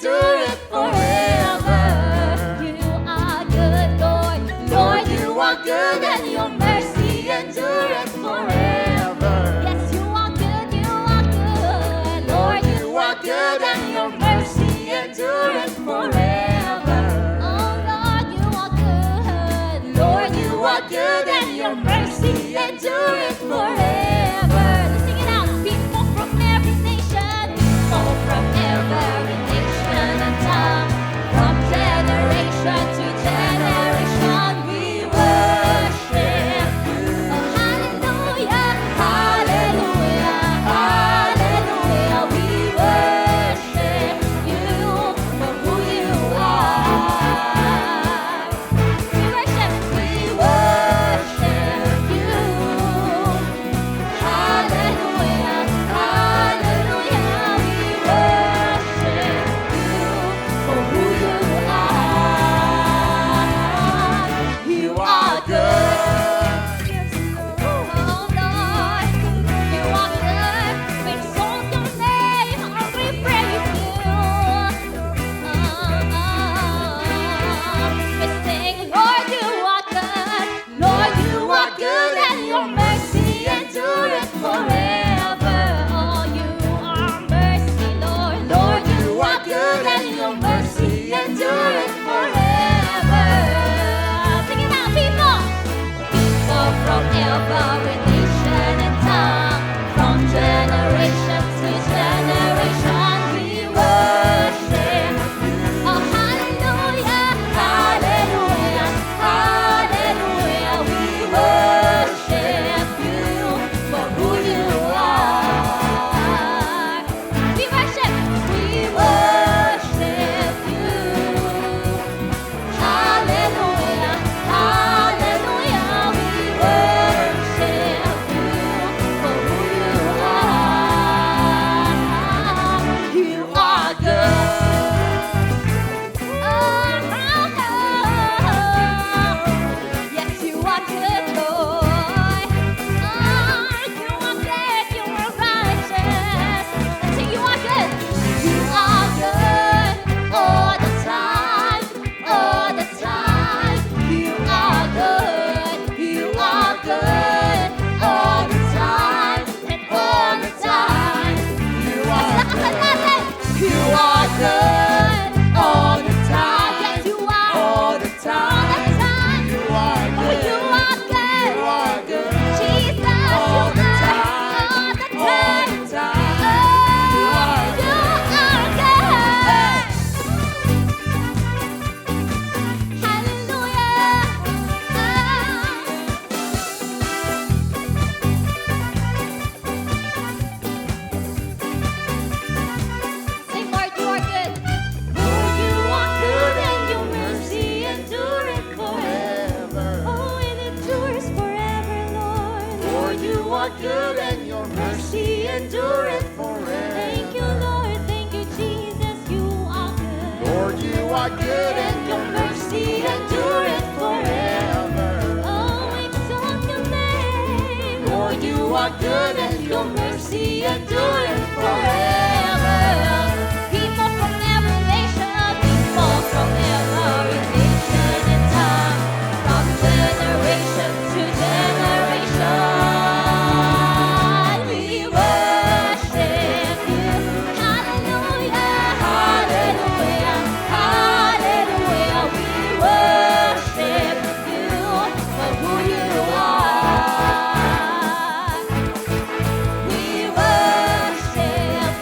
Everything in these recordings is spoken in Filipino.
endureth forever. You are good, Lord. Lord, you are good, and your mercy endureth forever. Yes, you are good, Lord, you are good, and your mercy endureth forever. Oh, Lord, you are good. Lord, you are good, and your mercy endureth forever. Let's sing it out. People from every nation, people from every nation and tongue, from generation to generation, we worship you. Oh, hallelujah, hallelujah, hallelujah. We worship you for who you are. We worship you. Hallelujah, hallelujah. We worship you for who you are. You are good. Oh Lord, you are good. We exalt your name and we praise you. We sing, Lord, you are good. Lord, you are good, and your mercy endureth forever. Oh, you are mercy, Lord. Lord, you are good, and your mercy endureth forever. Sing it out, people. People from every nation and tongue, from generation to generation, we worship you. Oh, hallelujah, hallelujah, hallelujah. We worship you for who you are. We worship you. Hallelujah, hallelujah. We worship you for who you are. You are good. Yes, you are good, Lord. You are good, you are righteous. Let's sing, you are good. You are good all the time, all the time. You are good, you are good all the time, and all the time. You are good. You are good all the time. Yes, you are. All the time. All the time. You are good. Oh, you are good. You are good. Jesus, all you the are time. All the time. All the time. Oh, you are good. Hallelujah. Sing, Lord, you are good. Lord, you are good, and your mercy endureth forever. Oh, it endures forever, Lord. Lord, you are good, and your mercy endureth forever. Thank you, Lord. Thank you, Jesus. You are good. Lord, you are good, and your mercy endureth forever. Oh, exalt your name. Lord, you are good, and your mercy endureth forever. People from every nation, people from every nation and tongue, from generation to generation, we worship you. Hallelujah, hallelujah, hallelujah. We worship you for who you are. We worship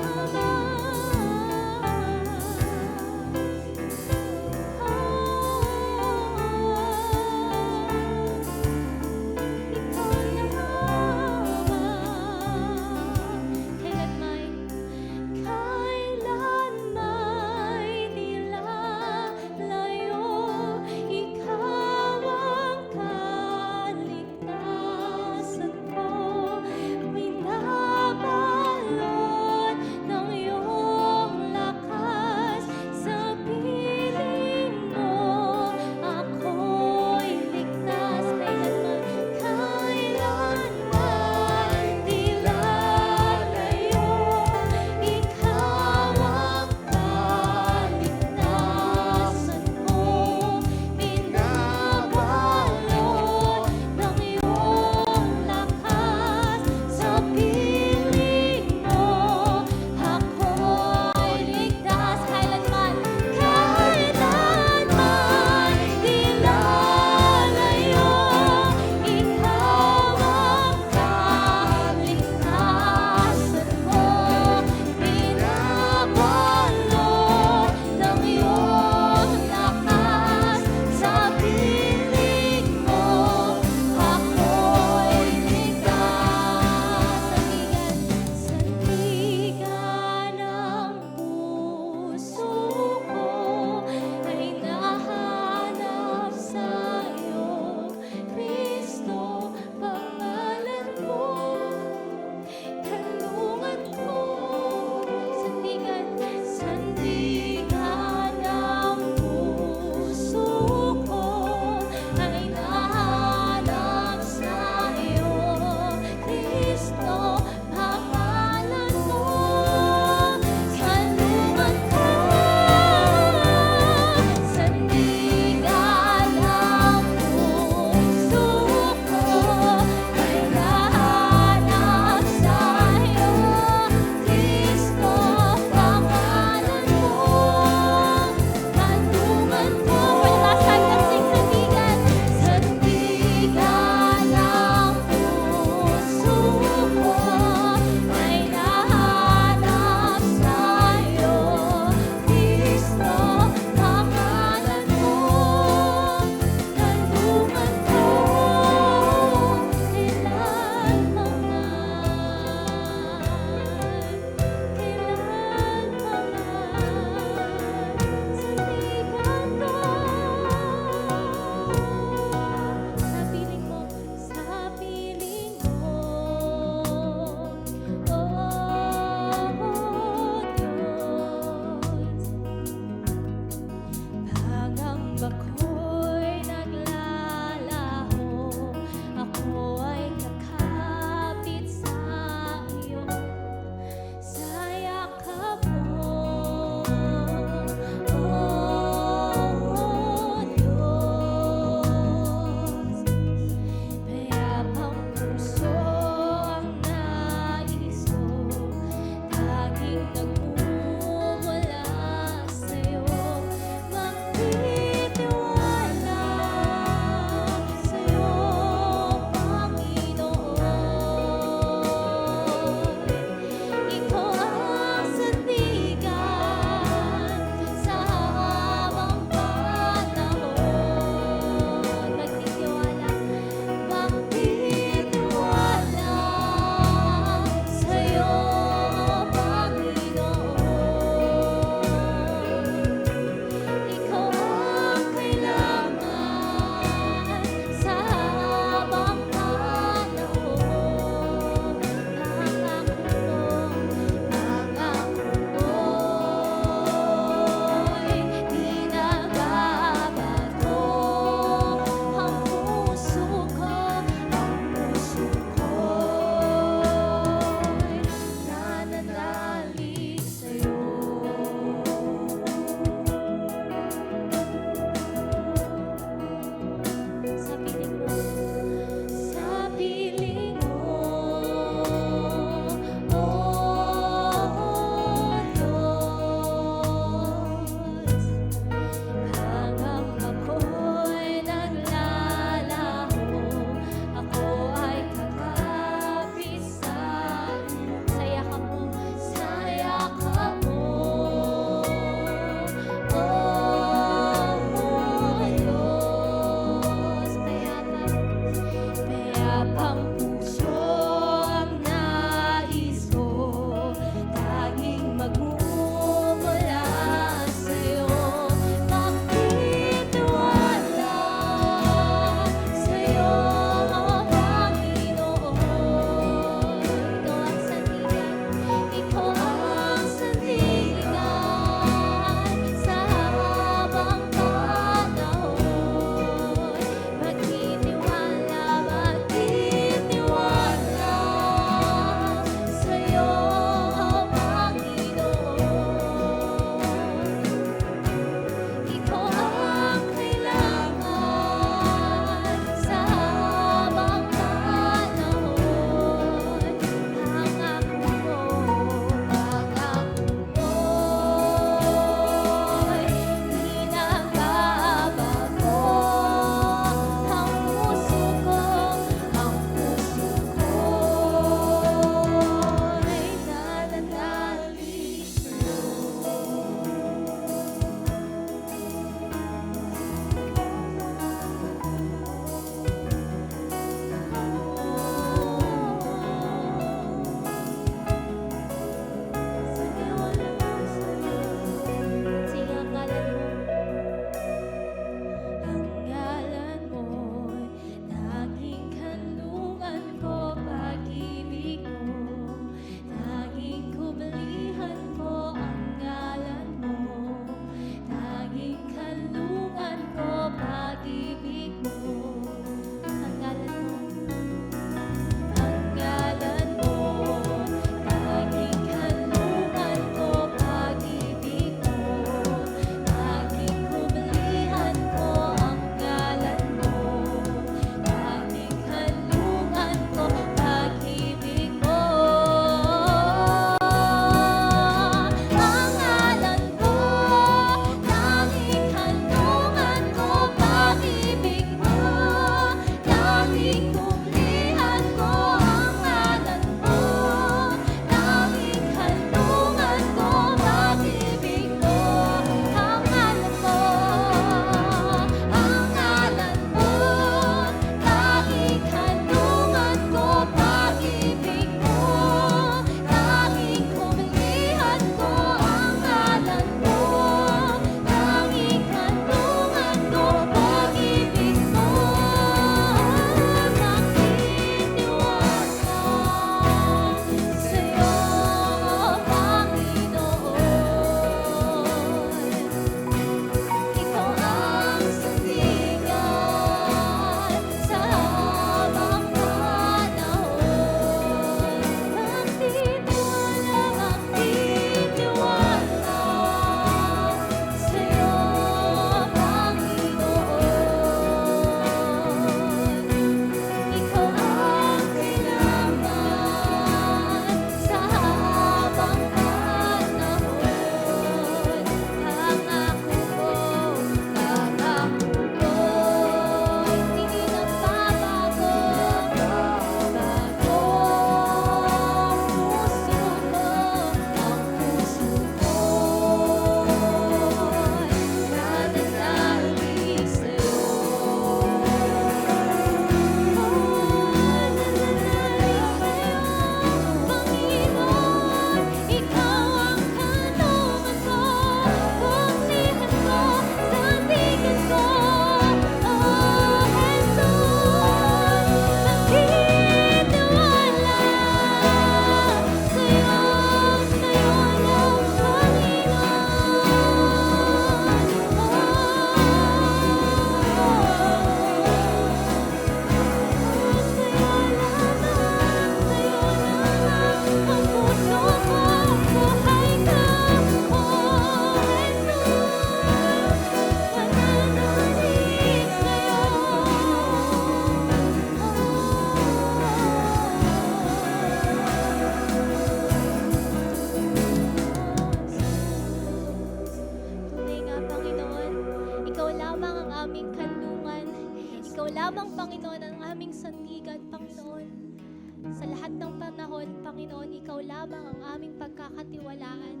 panahon, Panginoon, Ikaw lamang ang aming pagkakatiwalaan.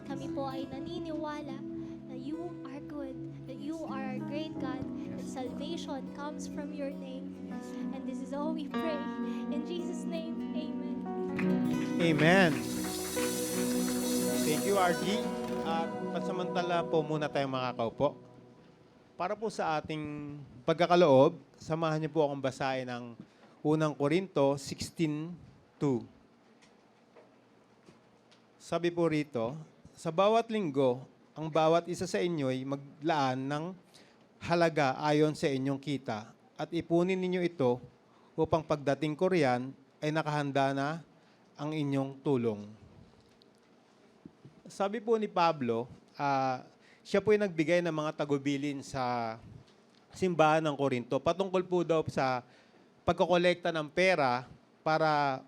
Kami po ay naniniwala na You are good, that You are a great God, that salvation comes from Your name. And this is all we pray. In Jesus' name, Amen. Amen. Thank you, RG. At pansamantala po muna tayong makakaupo. Para po sa ating pagkakaloob, samahan niyo po akong basahin ng unang Korinto 16:2. Sabi po rito, sa bawat linggo, ang bawat isa sa inyo'y maglaan ng halaga ayon sa inyong kita at ipunin ninyo ito upang pagdating ko riyan ay nakahanda na ang inyong tulong. Sabi po ni Pablo, siya po ay nagbigay ng mga tagubilin sa simbahan ng Korinto patungkol po daw sa pagkokolekta ng pera para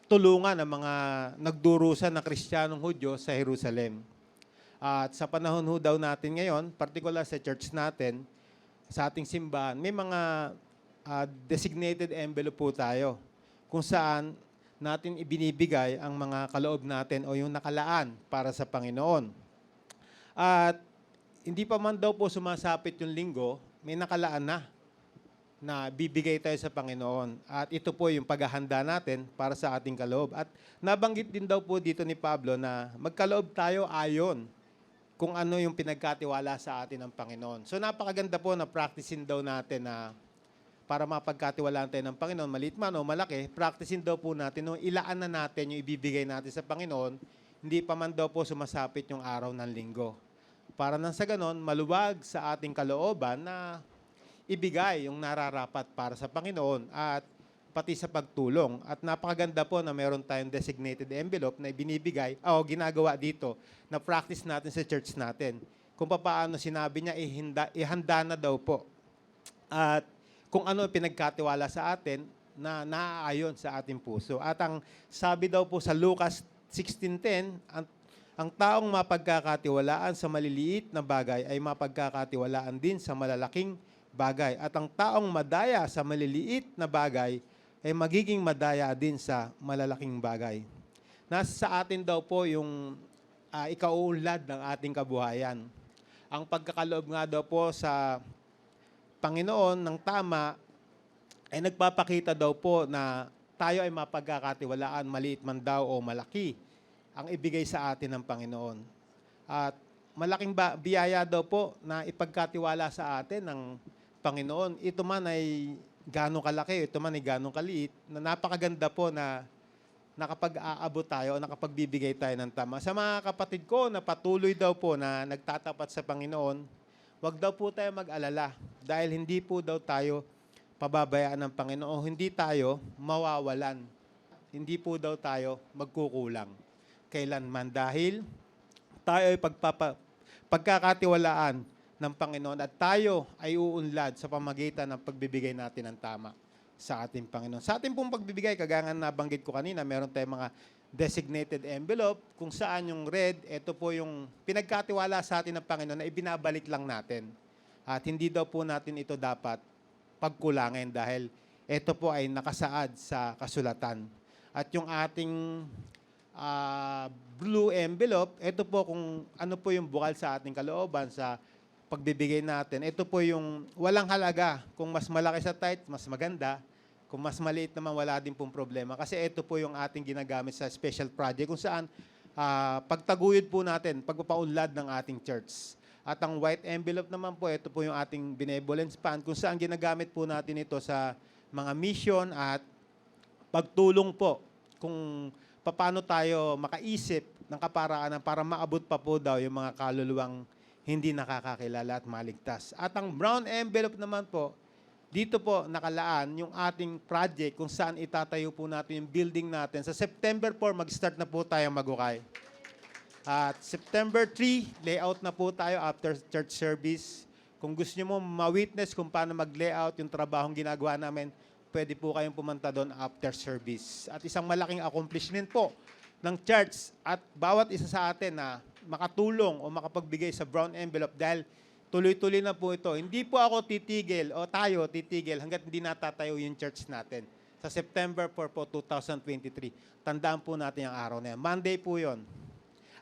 tulungan ang mga nagdurusa na Kristiyanong Hudyo sa Jerusalem. At sa panahon ho daw natin ngayon, particular sa church natin, sa ating simbahan, may mga designated envelope po tayo kung saan natin ibinibigay ang mga kaloob natin o yung nakalaan para sa Panginoon. At hindi pa man daw po sumasapit yung linggo, may nakalaan na bibigay tayo sa Panginoon. At ito po yung paghahanda natin para sa ating kaloob. At nabanggit din daw po dito ni Pablo na magkaloob tayo ayon kung ano yung pinagkatiwala sa atin ng Panginoon. So napakaganda po na practicein daw natin na para mapagkatiwalaan tayo ng Panginoon, maliit man o malaki, practicein daw po natin, no, ilaan na natin yung ibibigay natin sa Panginoon, hindi pa man daw po sumasapit yung araw ng linggo. Para nang sa ganon, maluwag sa ating kalooban na ibigay yung nararapat para sa Panginoon at pati sa pagtulong. At napakaganda po na meron tayong designated envelope na ibinibigay o ginagawa dito na practice natin sa church natin. Kung paano sinabi niya, ihanda na daw po. At kung ano pinagkatiwala sa atin na naaayon sa ating puso. At ang sabi daw po sa Lucas 16:10, ang taong mapagkakatiwalaan sa maliliit na bagay ay mapagkakatiwalaan din sa malalaking bagay. At ang taong madaya sa maliliit na bagay ay magiging madaya din sa malalaking bagay. Nasa sa atin daw po yung ikauunlad ng ating kabuhayan. Ang pagkakaloob nga daw po sa Panginoon ng tama ay nagpapakita daw po na tayo ay mapagkakatiwalaan, maliit man daw o malaki, ang ibigay sa atin ng Panginoon. At malaking biyaya daw po na ipagkatiwala sa atin ng Panginoon. Ito man ay gano'ng kalaki, ito man ay gano'ng kaliit, na napakaganda po na nakapag-aabot tayo o nakapagbibigay tayo ng tama. Sa mga kapatid ko na patuloy daw po na nagtatapat sa Panginoon, wag daw po tayo mag-alala dahil hindi po daw tayo pababayaan ng Panginoon, hindi tayo mawawalan. Hindi po daw tayo magkukulang kailanman dahil tayo ay pagkakatiwalaan ng Panginoon at tayo ay uunlad sa pamagitan ng pagbibigay natin ng tama sa ating Panginoon. Sa ating pong pagbibigay, kagaya na nabanggit ko kanina, meron tayong mga designated envelope kung saan yung red, ito po yung pinagkatiwala sa atin ng Panginoon na ibinabalik lang natin. At hindi daw po natin ito dapat pagkulangin dahil ito po ay nakasaad sa kasulatan. At yung ating blue envelope, ito po kung ano po yung bukal sa ating kalooban sa pagbibigay natin. Ito po yung walang halaga. Kung mas malaki sa tithe, mas maganda. Kung mas maliit naman, wala din pong problema. Kasi ito po yung ating ginagamit sa special project kung saan pagtaguyod po natin, pagpapaunlad ng ating church. At ang white envelope naman po, ito po yung ating benevolence fund kung saan ginagamit po natin ito sa mga mission at pagtulong po kung paano tayo makaisip ng kaparaanan para maabot pa po daw yung mga kaluluwang hindi nakakakilala at maligtas. At ang brown envelope naman po, dito po nakalaan yung ating project kung saan itatayo po natin yung building natin. Sa September 4, mag-start na po tayo magukay. At September 3, layout na po tayo after church service. Kung gusto nyo mo ma-witness kung paano mag-layout yung trabahong ginagawa namin, pwede po kayong pumunta doon after service. At isang malaking accomplishment po ng church at bawat isa sa atin na makatulong o makapagbigay sa brown envelope dahil tuloy-tuloy na po ito. Hindi po ako titigil o tayo titigil hanggat hindi natatayo yung church natin. sa September 4 po, 2023. Tandaan po natin ang araw na yan. Monday po yon.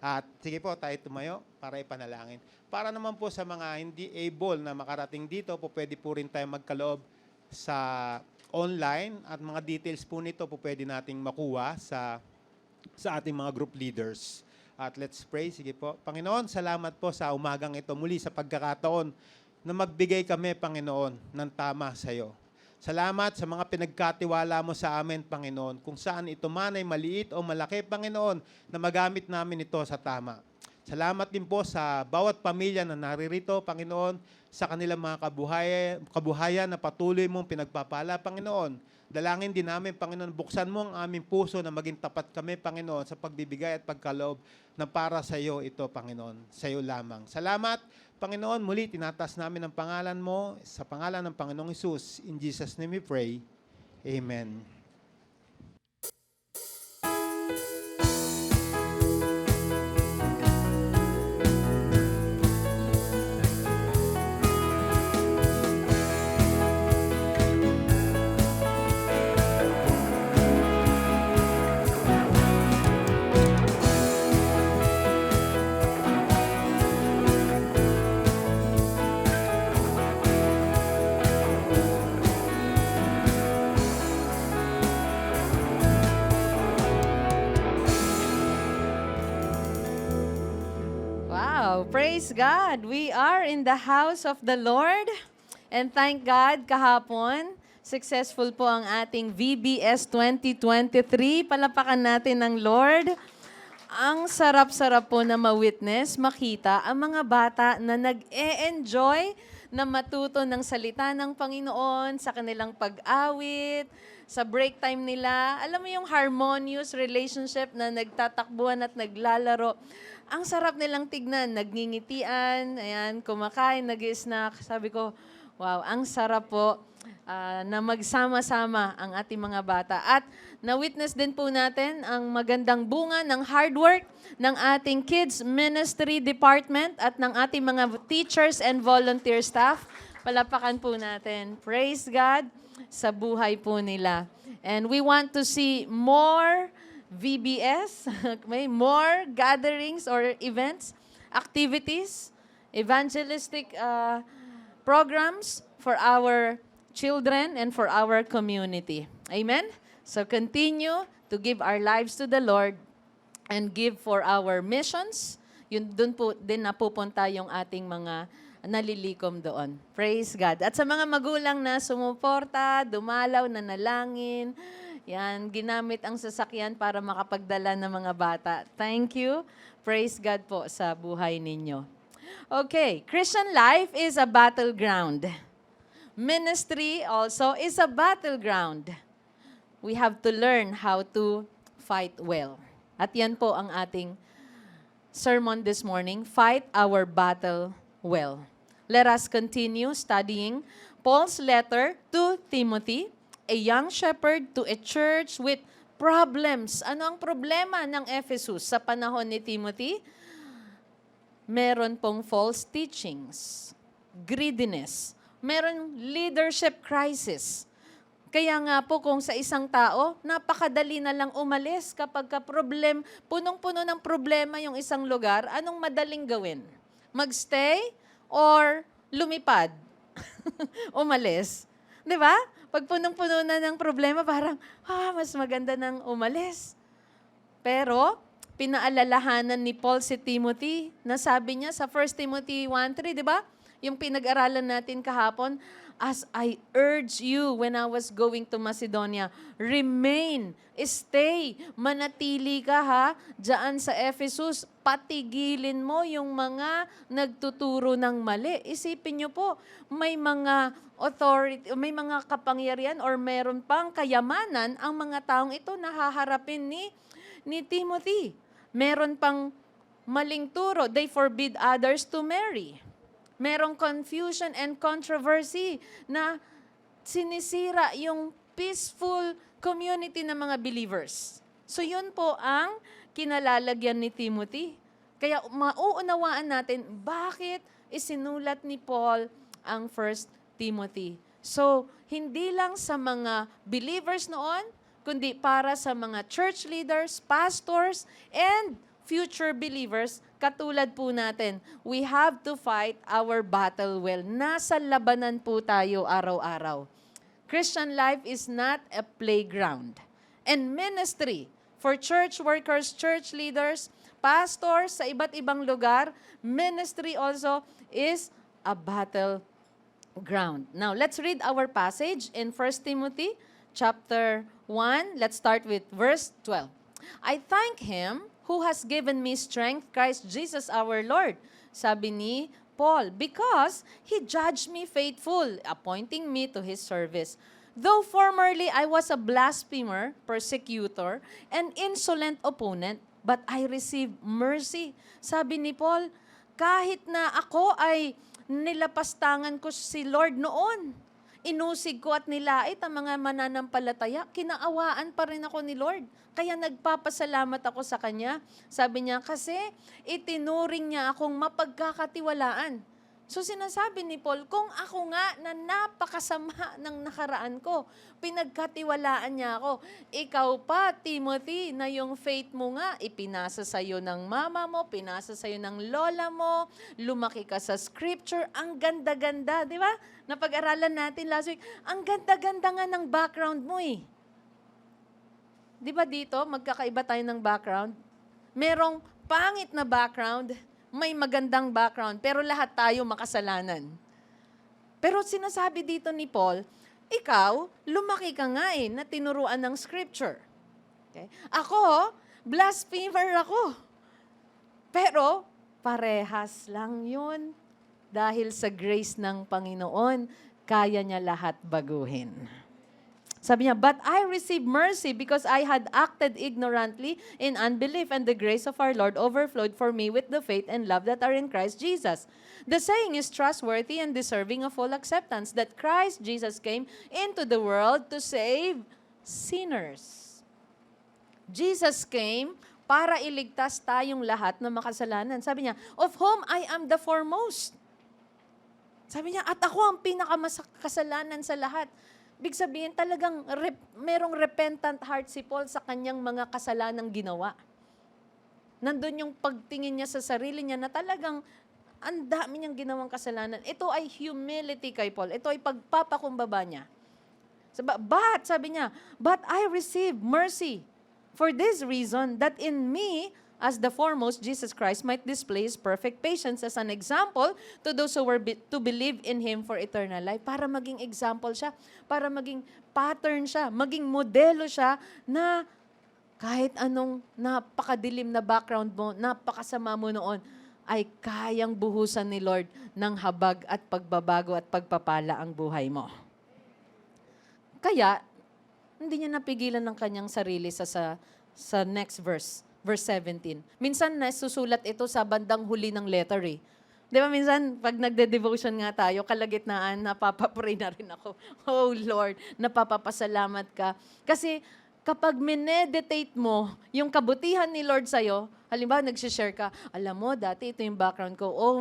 At sige po, tayo tumayo para ipanalangin. Para naman po sa mga hindi able na makarating dito, po pwede po rin tayo magkaloob sa online at mga details po nito po pwede nating makuha sa ating mga group leaders. At let's pray. Sige po. Panginoon, salamat po sa umagang ito muli sa pagkakataon na magbigay kami, Panginoon, ng tama sa iyo. Salamat sa mga pinagkatiwala mo sa amin, Panginoon, kung saan ito man ay maliit o malaki, Panginoon, na magamit namin ito sa tama. Salamat din po sa bawat pamilya na naririto, Panginoon, sa kanilang mga kabuhayan na patuloy mong pinagpapala, Panginoon. Dalangin din namin, Panginoon, buksan mo ang aming puso na maging tapat kami, Panginoon, sa pagbibigay at pagkaloob na para sa iyo ito, Panginoon, sa iyo lamang. Salamat, Panginoon, muli tinatas namin ang pangalan mo, sa pangalan ng Panginoong Hesus. In Jesus' name we pray. Amen. Wow, praise God. We are in the house of the Lord. And thank God, kahapon, successful po ang ating VBS 2023. Palapakan natin ng Lord. Ang sarap-sarap po na ma-witness, makita ang mga bata na nag-e-enjoy na matuto ng salita ng Panginoon sa kanilang pag-awit, sa break time nila. Alam mo yung harmonious relationship na nagtatakbuhan at naglalaro. Ang sarap nilang tignan, nagngingitian, ayan, kumakain, nag-snack. Sabi ko, wow, ang sarap po na magsama-sama ang ating mga bata. At na-witness din po natin ang magandang bunga ng hard work ng ating Kids Ministry Department at ng ating mga teachers and volunteer staff. Palapakan po natin. Praise God sa buhay po nila. And we want to see more VBS, may more gatherings or events, activities, evangelistic programs for our children and for our community. Amen? So continue to give our lives to the Lord and give for our missions. Yun, dun po din napupunta yung ating mga nalilikom doon. Praise God. At sa mga magulang na sumuporta, dumalaw, nanalangin, yan, ginamit ang sasakyan para makapagdala ng mga bata. Thank you. Praise God po sa buhay ninyo. Okay, Christian life is a battleground. Ministry also is a battleground. We have to learn how to fight well. At yan po ang ating sermon this morning, Fight Our Battle Well. Let us continue studying Paul's letter to Timothy, a young shepherd to a church with problems. Ano ang problema ng Ephesus sa panahon ni Timothy? Meron pong false teachings, greediness, meron leadership crisis. Kaya nga po kung sa isang tao, napakadali na lang umalis kapag punong-puno ng problema yung isang lugar, anong madaling gawin? Magstay or lumipad? Umalis. Di ba? Pag punong-puno na ng problema, parang, mas maganda nang umalis. Pero, pinaalalahanan ni Paul si Timothy, na sabi niya sa 1 Timothy 1:3, di ba? Yung pinag-aralan natin kahapon, as I urge you when I was going to Macedonia, remain, stay, manatili ka ha, dyan sa Ephesus, patigilin mo yung mga nagtuturo ng mali. Isipin niyo po, may mga authority, may mga kapangyarihan or meron pang kayamanan ang mga taong ito na haharapin ni Timothy. Meron pang maling turo, they forbid others to marry. Merong confusion and controversy na sinisira yung peaceful community ng mga believers. So yun po ang kinalalagyan ni Timothy. Kaya mauunawaan natin bakit isinulat ni Paul ang 1 Timothy. So, hindi lang sa mga believers noon, kundi para sa mga church leaders, pastors, and future believers, katulad po natin, we have to fight our battle well. Nasa labanan po tayo araw-araw. Christian life is not a playground. And ministry for church workers, church leaders, pastors sa iba't ibang lugar, ministry also is a battle ground. Now, let's read our passage in 1 Timothy chapter 1. Let's start with verse 12. I thank Him who has given me strength, Christ Jesus our Lord. Sabi ni Paul, because He judged me faithful, appointing me to His service. Though formerly I was a blasphemer, persecutor, and insolent opponent, but I received mercy. Sabi ni Paul, kahit na ako ay nilapastangan ko si Lord noon, inusig ko at nilait ang mga mananampalataya, kinaawaan pa rin ako ni Lord. Kaya nagpapasalamat ako sa Kanya. Sabi niya, kasi itinuring niya akong mapagkakatiwalaan. So sinasabi ni Paul, kung ako nga na napakasama ng nakaraan ko, pinagkatiwalaan niya ako. Ikaw pa, Timothy, na yung faith mo nga, ipinasa sa'yo ng mama mo, pinasa sa'yo ng lola mo, lumaki ka sa scripture, ang ganda-ganda, di ba? Napag-aralan natin last week, ang ganda-ganda nga ng background mo eh. Di ba dito, magkakaiba tayo ng background? Merong pangit na background, may magandang background, pero lahat tayo makasalanan. Pero sinasabi dito ni Paul, ikaw, lumaki ka nga na tinuruan ng scripture. Okay? Ako, blasphemer ako. Pero, parehas lang yun. Dahil sa grace ng Panginoon, kaya niya lahat baguhin. Sabi niya, but I received mercy because I had acted ignorantly in unbelief, and the grace of our Lord overflowed for me with the faith and love that are in Christ Jesus. The saying is trustworthy and deserving of full acceptance, that Christ Jesus came into the world to save sinners. Jesus came para iligtas tayong lahat na makasalanan. Sabi niya, of whom I am the foremost. Sabi niya, at ako ang pinakamakasalanan sa lahat. Big sabihin, talagang merong repentant heart si Paul sa kanyang mga kasalanang ginawa. Nandun yung pagtingin niya sa sarili niya na talagang ang dami niyang ginawang kasalanan. Ito ay humility kay Paul. Ito ay pagpapakumbaba niya. But, sabi niya, but I received mercy for this reason, that in me, as the foremost, Jesus Christ might display His perfect patience as an example to those who were to believe in Him for eternal life. Para maging example siya, para maging pattern siya, maging modelo siya na kahit anong napakadilim na background mo, napakasama mo noon, ay kayang buhusan ni Lord ng habag at pagbabago at pagpapala ang buhay mo. Kaya, hindi niya napigilan ng kanyang sarili sa next verse. Verse 17. Minsan nasusulat ito sa bandang huli ng letter eh. Di ba minsan, pag nagde-devotion nga tayo, kalagitnaan, napapapray na rin ako. Oh Lord, napapapasalamat ka. Kasi kapag mineditate mo yung kabutihan ni Lord sa'yo, halimbawa nagsishare ka, alam mo, dati ito yung background ko. Oh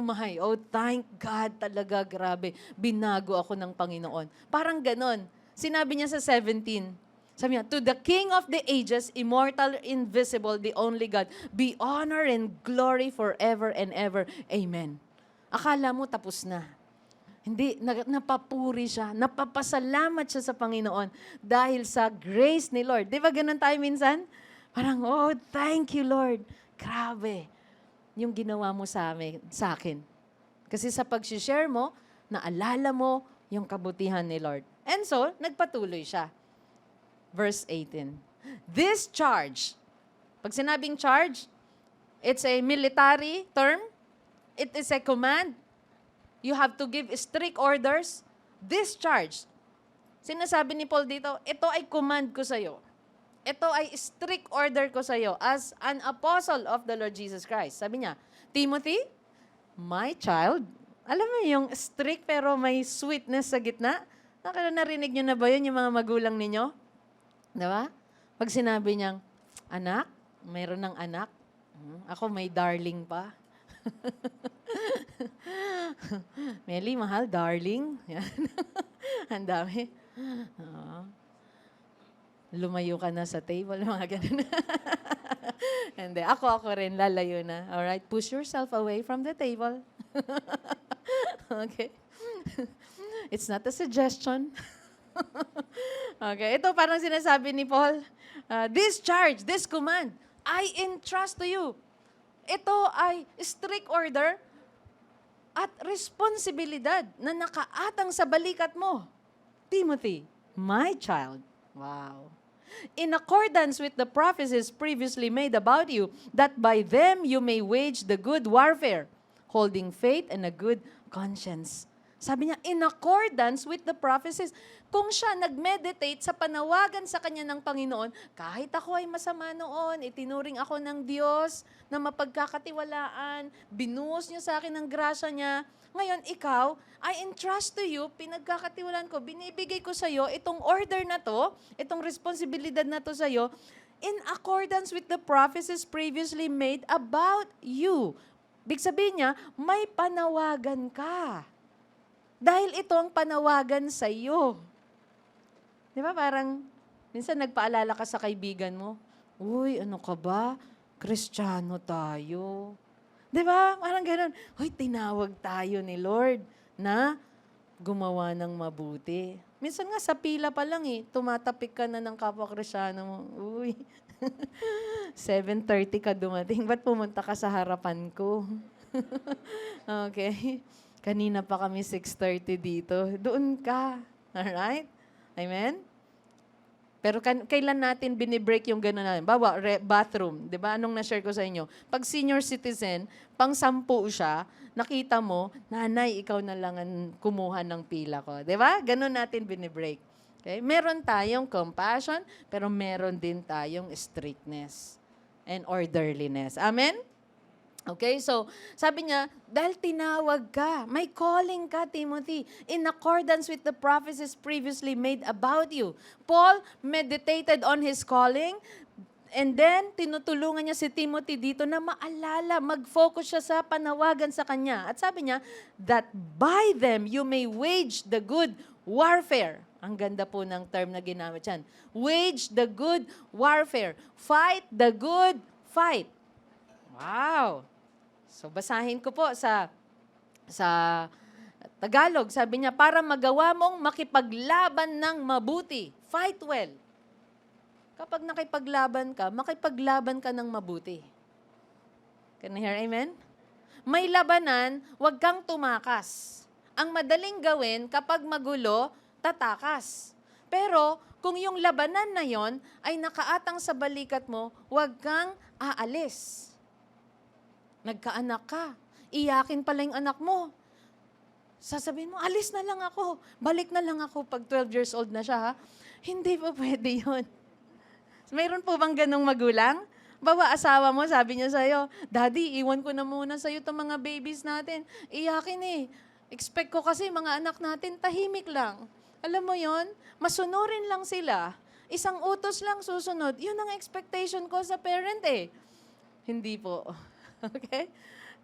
thank God talaga, grabe. Binago ako ng Panginoon. Parang ganon. Sinabi niya sa 17, sabi niya, to the King of the ages, immortal, invisible, the only God, be honor and glory forever and ever. Amen. Akala mo tapos na. Hindi, napapuri siya, napapasalamat siya sa Panginoon dahil sa grace ni Lord. Di ba ganun tayo minsan? Parang, oh, thank you Lord. Grabe. Yung ginawa mo sa akin. Kasi sa pag-share mo, naalala mo yung kabutihan ni Lord. And so, nagpatuloy siya. Verse 18. This charge, pag sinabing charge, it's a military term. It is a command. You have to give strict orders. This charge, sinasabi ni Paul dito, ito ay command ko sa'yo. Ito ay strict order ko sa'yo as an apostle of the Lord Jesus Christ. Sabi niya, Timothy, my child, alam mo yung strict pero may sweetness sa gitna? Narinig niyo na ba yun yung mga magulang ninyo? Diba? Pag sinabi niyang, anak, mayroon ng anak. Ako may darling pa. Meli, mahal, darling. Yan. Ang dami. Oo. Lumayo ka na sa table, mga ganun. Hindi, ako rin, lalayo na. Alright, push yourself away from the table. Okay? It's not a suggestion. Okay, ito parang sinasabi ni Paul, this charge, this command, I entrust to you. Ito ay strict order at responsibilidad na nakaatang sa balikat mo. Timothy, my child. Wow. In accordance with the prophecies previously made about you, that by them you may wage the good warfare, holding faith and a good conscience. Sabi niya, in accordance with the prophecies. Kung siya nag-meditate sa panawagan sa kanya ng Panginoon, kahit ako ay masama noon, itinuring ako ng Diyos na mapagkakatiwalaan, binuhos niya sa akin ng grasya niya. Ngayon, ikaw, I entrust to you, pinagkakatiwalaan ko, binibigay ko sa iyo itong order na to, itong responsibilidad na to sa iyo, in accordance with the prophecies previously made about you. Big sabihin niya, may panawagan ka. Dahil ito ang panawagan sa iyo. Di ba parang, minsan nagpaalala ka sa kaibigan mo, uy, ano ka ba? Kristiyano tayo. Di ba? Parang gano'n, uy, tinawag tayo ni Lord na gumawa ng mabuti. Minsan nga sa pila pa lang tumatapik ka na ng kapwa Kristiyano mo. Uy, 7:30 ka dumating, ba't pumunta ka sa harapan ko? Okay. Kanina pa kami 6:30 dito. Doon ka. Alright? Amen? Pero kailan natin binibreak yung gano'n natin? Bawa, bathroom. Di ba? Anong na-share ko sa inyo? Pag senior citizen, pang 10 siya, nakita mo, nanay, ikaw na lang ang kumuha ng pila ko. Di ba? Gano'n natin binibreak. Okay? Meron tayong compassion, pero meron din tayong strictness and orderliness. Amen? Okay, so sabi niya, dahil tinawag ka, may calling ka, Timothy, in accordance with the prophecies previously made about you. Paul meditated on his calling, and then tinutulungan niya si Timothy dito na maalala, mag-focus siya sa panawagan sa kanya. At sabi niya, that by them you may wage the good warfare. Ang ganda po ng term na ginamit yan. Wage the good warfare. Fight the good fight. Wow! So basahin ko po sa Tagalog. Sabi niya, para magawa mong makipaglaban ng mabuti. Fight well. Kapag nakipaglaban ka ng mabuti. Can you hear amen? May labanan, huwag kang tumakas. Ang madaling gawin, kapag magulo, tatakas. Pero kung yung labanan na yon ay nakaatang sa balikat mo, huwag kang aalis. Nagkaanak ka. Iyakin pala yung anak mo. Sasabihin mo, alis na lang ako. Balik na lang ako pag 12 years old na siya. Ha? Hindi po pwede yun. Mayroon po bang ganong magulang? Bawa asawa mo, sabi niya sa'yo, Daddy, iwan ko na muna sa'yo itong mga babies natin. Iyakin Expect ko kasi mga anak natin, tahimik lang. Alam mo yon, masunurin lang sila. Isang utos lang susunod. Yun ang expectation ko sa parent Hindi po. Okay?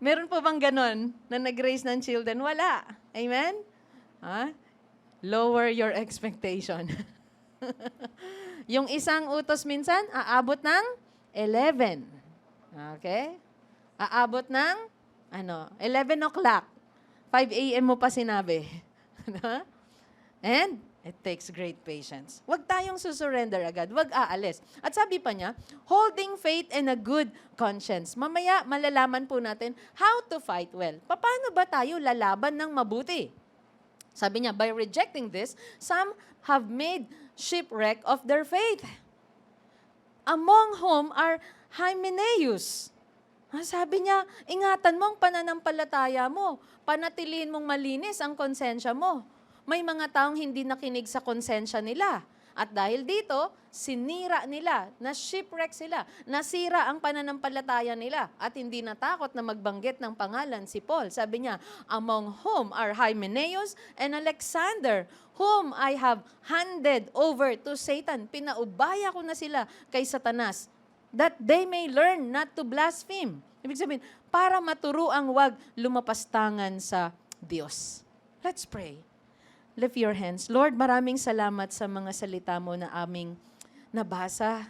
Meron po bang ganon na nag-raise ng children? Wala. Amen? Lower your expectation. Yung isang utos minsan, aabot ng 11. Okay? Aabot ng 11 o'clock. 5 a.m. mo pa sinabi. And it takes great patience. Huwag tayong susurrender agad. Huwag aalis. At sabi pa niya, holding faith and a good conscience. Mamaya, malalaman po natin how to fight well. Paano ba tayo lalaban ng mabuti? Sabi niya, by rejecting this, some have made shipwreck of their faith. Among whom are Hymenaeus. Sabi niya, ingatan mo ang pananampalataya mo. Panatiliin mong malinis ang konsensya mo. May mga taong hindi nakinig sa konsensya nila. At dahil dito, sinira nila, na-shipwreck sila, nasira ang pananampalataya nila, at hindi natakot na magbanggit ng pangalan si Paul. Sabi niya, among whom are Hymenaeus and Alexander, whom I have handed over to Satan. Pinaubaya ko na sila kay Satanas, that they may learn not to blaspheme. Ibig sabihin, para maturuang wag lumapastangan sa Diyos. Let's pray. Lift your hands. Lord, maraming salamat sa mga salita mo na aming nabasa.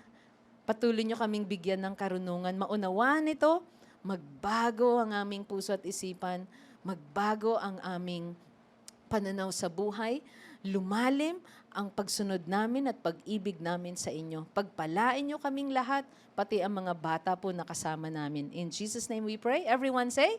Patuloy nyo kaming bigyan ng karunungan. Maunawaan ito, magbago ang aming puso at isipan, magbago ang aming pananaw sa buhay, lumalim ang pagsunod namin at pag-ibig namin sa inyo. Pagpalain nyo kaming lahat, pati ang mga bata po na kasama namin. In Jesus' name we pray. Everyone say,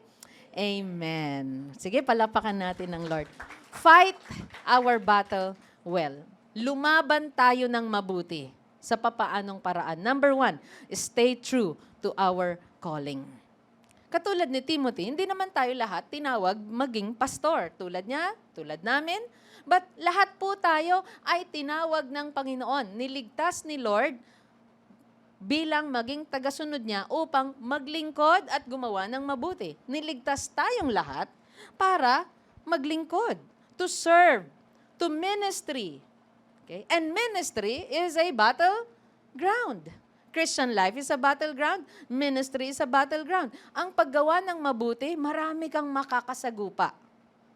Amen. Sige, palapakan natin ng Lord. Fight our battle well. Lumaban tayo ng mabuti. Sa papaanong paraan? Number 1, stay true to our calling. Katulad ni Timothy, hindi naman tayo lahat tinawag maging pastor. Tulad niya, tulad namin. But lahat po tayo ay tinawag ng Panginoon. Niligtas ni Lord bilang maging tagasunod niya upang maglingkod at gumawa ng mabuti. Niligtas tayong lahat para maglingkod, to serve, to ministry. Okay? And ministry is a battleground. Christian life is a battleground. Ministry is a battleground. Ang paggawa ng mabuti, marami kang makakasagupa.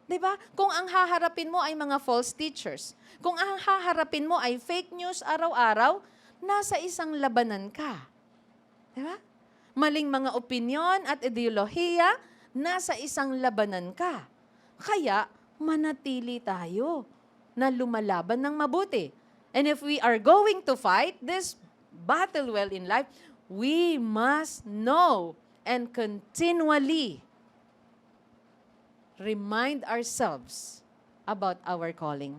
'Di ba? Kung ang haharapin mo ay mga false teachers, kung ang haharapin mo ay fake news araw-araw, nasa isang labanan ka. 'Di ba? Maling mga opinyon at ideolohiya, nasa isang labanan ka. Kaya, manatili tayo na lumalaban ng mabuti. And if we are going to fight this battle well in life, we must know and continually remind ourselves about our calling.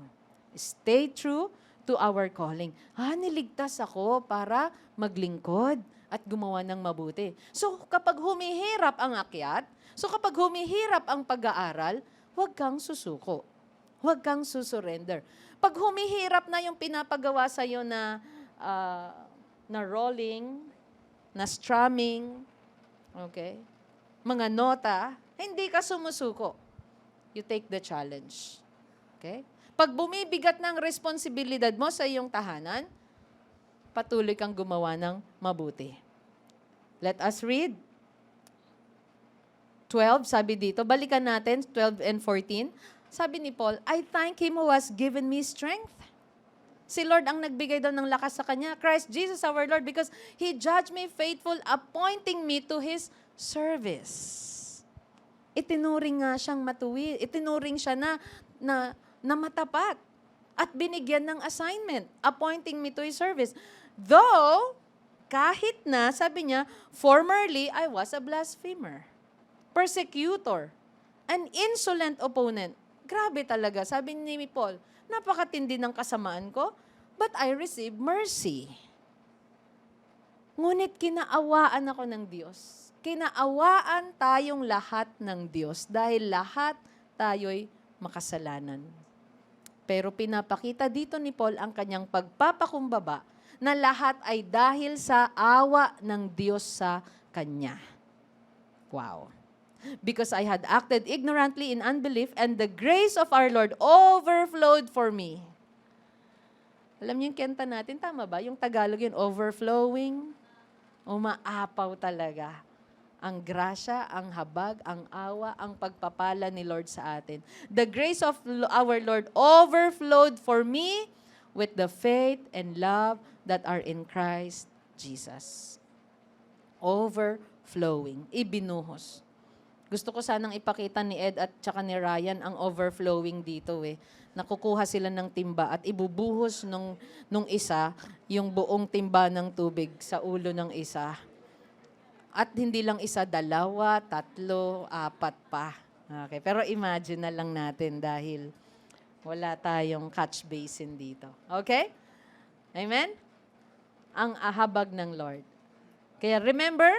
Stay true to our calling. Niligtas ako para maglingkod at gumawa ng mabuti. So, kapag humihirap ang akyat, kapag humihirap ang pag-aaral, huwag kang susuko. Huwag kang susurrender. Pag humihirap na yung pinapagawa sa'yo na rolling, na strumming, okay, mga nota, hindi ka sumusuko. You take the challenge. Okay? Pag bumibigat ng responsibilidad mo sa iyong tahanan, patuloy kang gumawa ng mabuti. Let us read. 12, sabi dito, balikan natin, 12 and 14. Sabi ni Paul, I thank Him who has given me strength. Si Lord ang nagbigay daw ng lakas sa kanya, Christ Jesus our Lord, because He judged me faithful, appointing me to His service. Itinuring nga siyang matuwid. Itinuring siya na matapat. At binigyan ng assignment, appointing me to His service. Though, kahit na, sabi niya, formerly I was a blasphemer, persecutor, an insolent opponent. Grabe talaga, sabi ni Paul, napakatindi ng kasamaan ko, but I received mercy. Ngunit kinaawaan ako ng Diyos. Kinaawaan tayong lahat ng Diyos dahil lahat tayo'y makasalanan. Pero pinapakita dito ni Paul ang kanyang pagpapakumbaba na lahat ay dahil sa awa ng Diyos sa kanya. Wow. Because I had acted ignorantly in unbelief and the grace of our Lord overflowed for me. Alam niyo yung kanta natin, tama ba? Yung Tagalog yun, overflowing. Umaapaw talaga. Ang grasya, ang habag, ang awa, ang pagpapala ni Lord sa atin. The grace of our Lord overflowed for me with the faith and love that are in Christ Jesus. Overflowing. Ibinuhos. Gusto ko sanang ipakita ni Ed at saka ni Ryan ang overflowing dito Nakukuha sila ng timba at ibubuhos nung isa yung buong timba ng tubig sa ulo ng isa. At hindi lang isa, 2, 3, 4 pa. Okay, pero imagine na lang natin dahil wala tayong catch basin dito. Okay? Amen? Ang ahabag ng Lord. Kaya remember,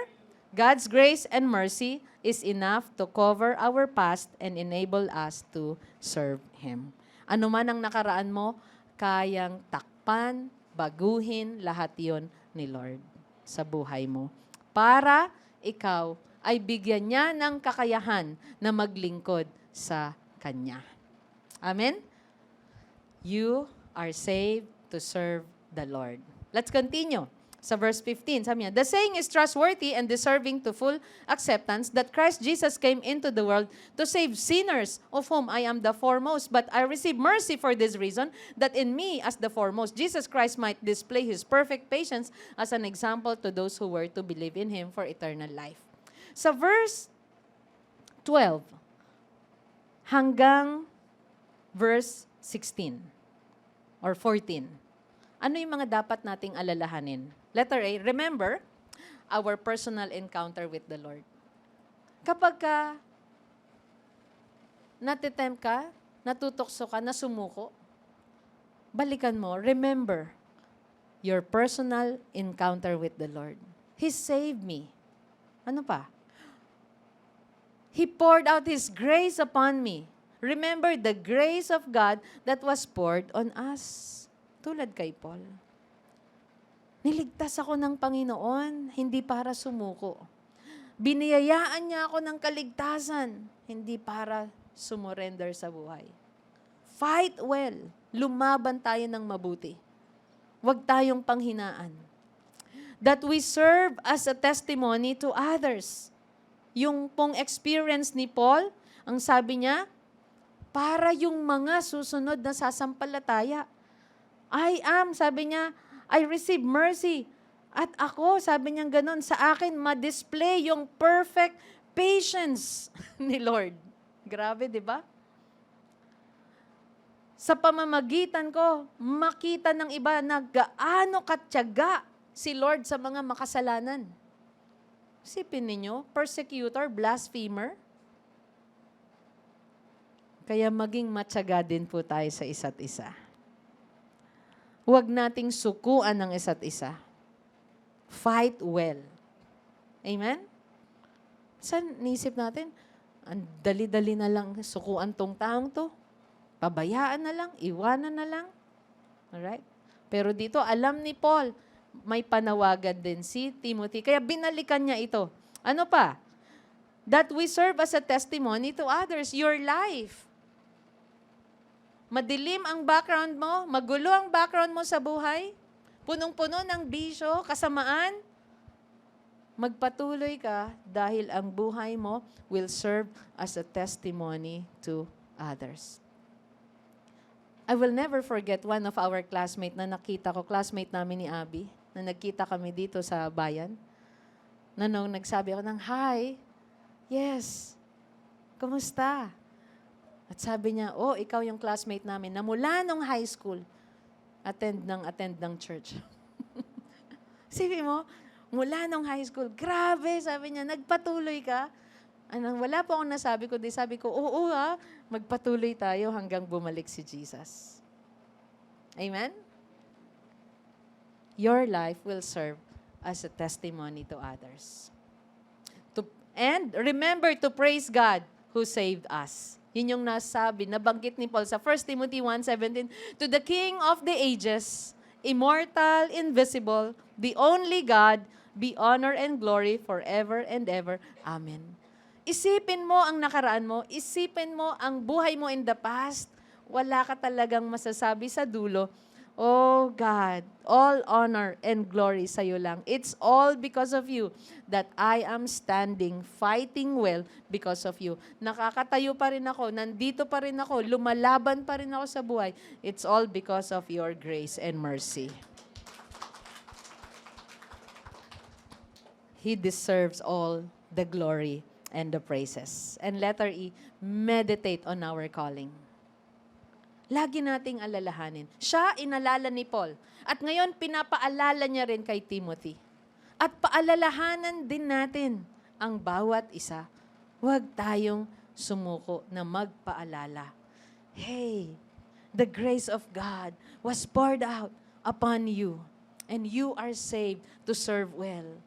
God's grace and mercy is enough to cover our past and enable us to serve Him. Ano man ang nakaraan mo, kayang takpan, baguhin, lahat yon ni Lord sa buhay mo. Para ikaw ay bigyan niya ng kakayahan na maglingkod sa Kanya. Amen? You are saved to serve the Lord. Let's continue. Sa verse 15, sabi niya, the saying is trustworthy and deserving to full acceptance that Christ Jesus came into the world to save sinners, of whom I am the foremost. But I receive mercy for this reason, that in me as the foremost, Jesus Christ might display His perfect patience as an example to those who were to believe in Him for eternal life. Sa verse 12 hanggang verse 16 or 14, ano yung mga dapat nating alalahanin? Letter A, remember our personal encounter with the Lord. Kapag ka natitempt ka, natutokso ka, nasumuko, balikan mo, remember your personal encounter with the Lord. He saved me. Ano pa? He poured out His grace upon me. Remember the grace of God that was poured on us. Tulad kay Paul. Niligtas ako ng Panginoon, hindi para sumuko. Biniyayaan niya ako ng kaligtasan, hindi para sumurrender sa buhay. Fight well. Lumaban tayo ng mabuti. Huwag tayong panghinaan. That we serve as a testimony to others. Yung pong experience ni Paul, ang sabi niya, para yung mga susunod na sasampalataya. Sabi niya, I receive mercy. At ako, sabi niya ganun, sa akin ma-display yung perfect patience ni Lord. Grabe, di ba? Sa pamamagitan ko, makita ng iba na gaano katyaga si Lord sa mga makasalanan. Isipin ninyo, persecutor, blasphemer. Kaya maging matyaga din po tayo sa isa't isa. Huwag nating sukuan ng isa't isa. Fight well. Amen? Saan nisip natin? Ang dali-dali na lang sukuan tong taong to. Pabayaan na lang, iwanan na lang. Alright? Pero dito, alam ni Paul, may panawagan din si Timothy. Kaya binalikan niya ito. Ano pa? That we serve as a testimony to others. Your life. Madilim ang background mo, magulo ang background mo sa buhay, punong-puno ng bisyo, kasamaan, magpatuloy ka dahil ang buhay mo will serve as a testimony to others. I will never forget one of our classmates na nakita ko, classmate namin ni Abby, na nagkita kami dito sa bayan, na nung nagsabi ako ng, hi, yes, kumusta? At sabi niya, ikaw yung classmate namin na mula nung high school, attend ng church. Sabi mo, mula nung high school, grabe, sabi niya, nagpatuloy ka. Wala po akong nasabi, kundi sabi ko, oo magpatuloy tayo hanggang bumalik si Jesus. Amen? Your life will serve as a testimony to others. And remember to praise God who saved us. Yun yung nasabi, nabanggit ni Paul sa 1 Timothy 1:17, to the King of the ages, immortal, invisible, the only God, be honor and glory forever and ever. Amen. Isipin mo ang nakaraan mo, isipin mo ang buhay mo in the past, wala ka talagang masasabi sa dulo, oh God, all honor and glory sa iyo lang. It's all because of you that I am standing, fighting well because of you. Nakakatayo pa rin ako, nandito pa rin ako, lumalaban pa rin ako sa buhay. It's all because of your grace and mercy. He deserves all the glory and the praises. And letter E, meditate on our calling. Lagi nating alalahanin. Siya inalala ni Paul. At ngayon, pinapaalala niya rin kay Timothy. At paalalahanan din natin ang bawat isa. Huwag tayong sumuko na magpaalala. Hey, the grace of God was poured out upon you, and you are saved to serve well.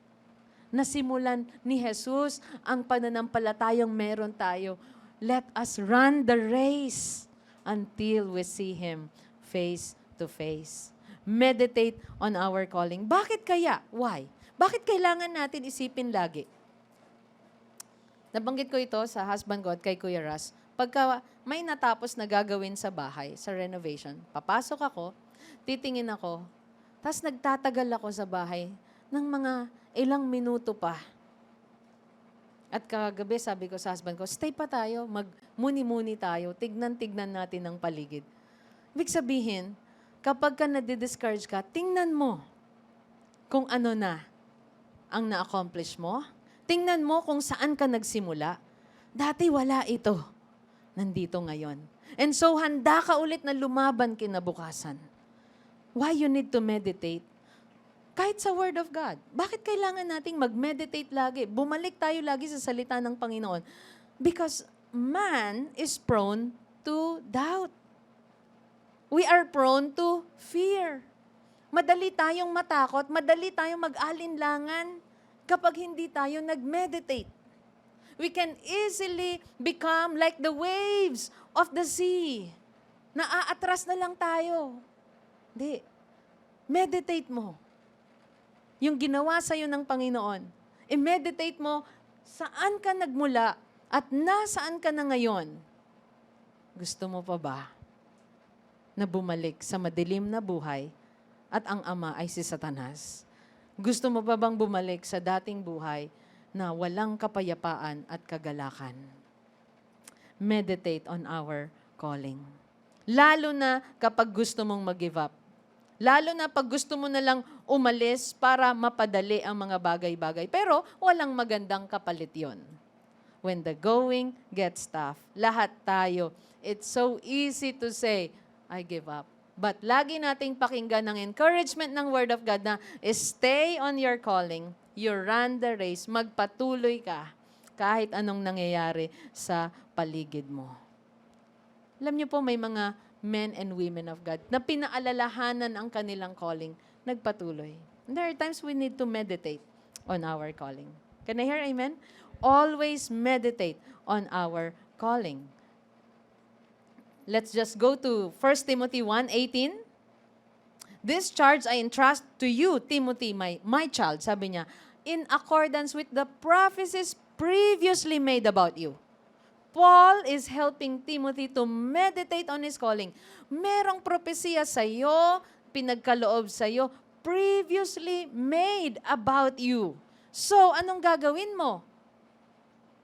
Nasimulan ni Jesus ang pananampalatayang meron tayo. Let us run the race until we see Him face to face. Meditate on our calling. Bakit kaya? Why? Bakit kailangan natin isipin lagi? Nabanggit ko ito sa husband ko at kay Kuya Ras. Pagka may natapos na gagawin sa bahay, sa renovation, papasok ako, titingin ako, Tapos nagtatagal ako sa bahay ng mga ilang minuto pa. At kagabi sabi ko sa husband ko, stay pa tayo, magmuni-muni tayo, tignan-tignan natin ang paligid. Ibig sabihin, kapag ka nadi-discourage ka, tingnan mo kung ano na ang na-accomplish mo. Tingnan mo kung saan ka nagsimula. Dati wala ito. Nandito ngayon. And so, handa ka ulit na lumaban kinabukasan. Why you need to meditate? Kahit sa Word of God. Bakit kailangan nating mag-meditate lagi? Bumalik tayo lagi sa salita ng Panginoon. Because man is prone to doubt. We are prone to fear. Madali tayong matakot, madali tayong mag-alinlangan kapag hindi tayo nag-meditate. We can easily become like the waves of the sea. Naaatras na lang tayo. Hindi. Meditate mo. Yung ginawa sa'yo ng Panginoon. I-meditate mo saan ka nagmula at nasaan ka na ngayon. Gusto mo pa ba na bumalik sa madilim na buhay at ang ama ay si Satanas? Gusto mo pa bang bumalik sa dating buhay na walang kapayapaan at kagalakan? Meditate on our calling. Lalo na kapag gusto mong mag-give up. Lalo na pag gusto mo na lang umalis para mapadali ang mga bagay-bagay. Pero walang magandang kapalit yon. When the going gets tough, lahat tayo, it's so easy to say, I give up. But lagi nating pakinggan ng encouragement ng Word of God na stay on your calling, you run the race, magpatuloy ka kahit anong nangyayari sa paligid mo. Alam niyo po, may mga men and women of God na pinaalalahanan ang kanilang calling, nagpatuloy. And there are times we need to meditate on our calling. Can I hear amen? Always meditate on our calling. Let's just go to 1 Timothy 1:18. This charge I entrust to you, Timothy, my child, sabi niya, in accordance with the prophecies previously made about you. Paul is helping Timothy to meditate on his calling. Merong propesya sa iyo, pinagkaloob sa iyo, previously made about you. So, anong gagawin mo?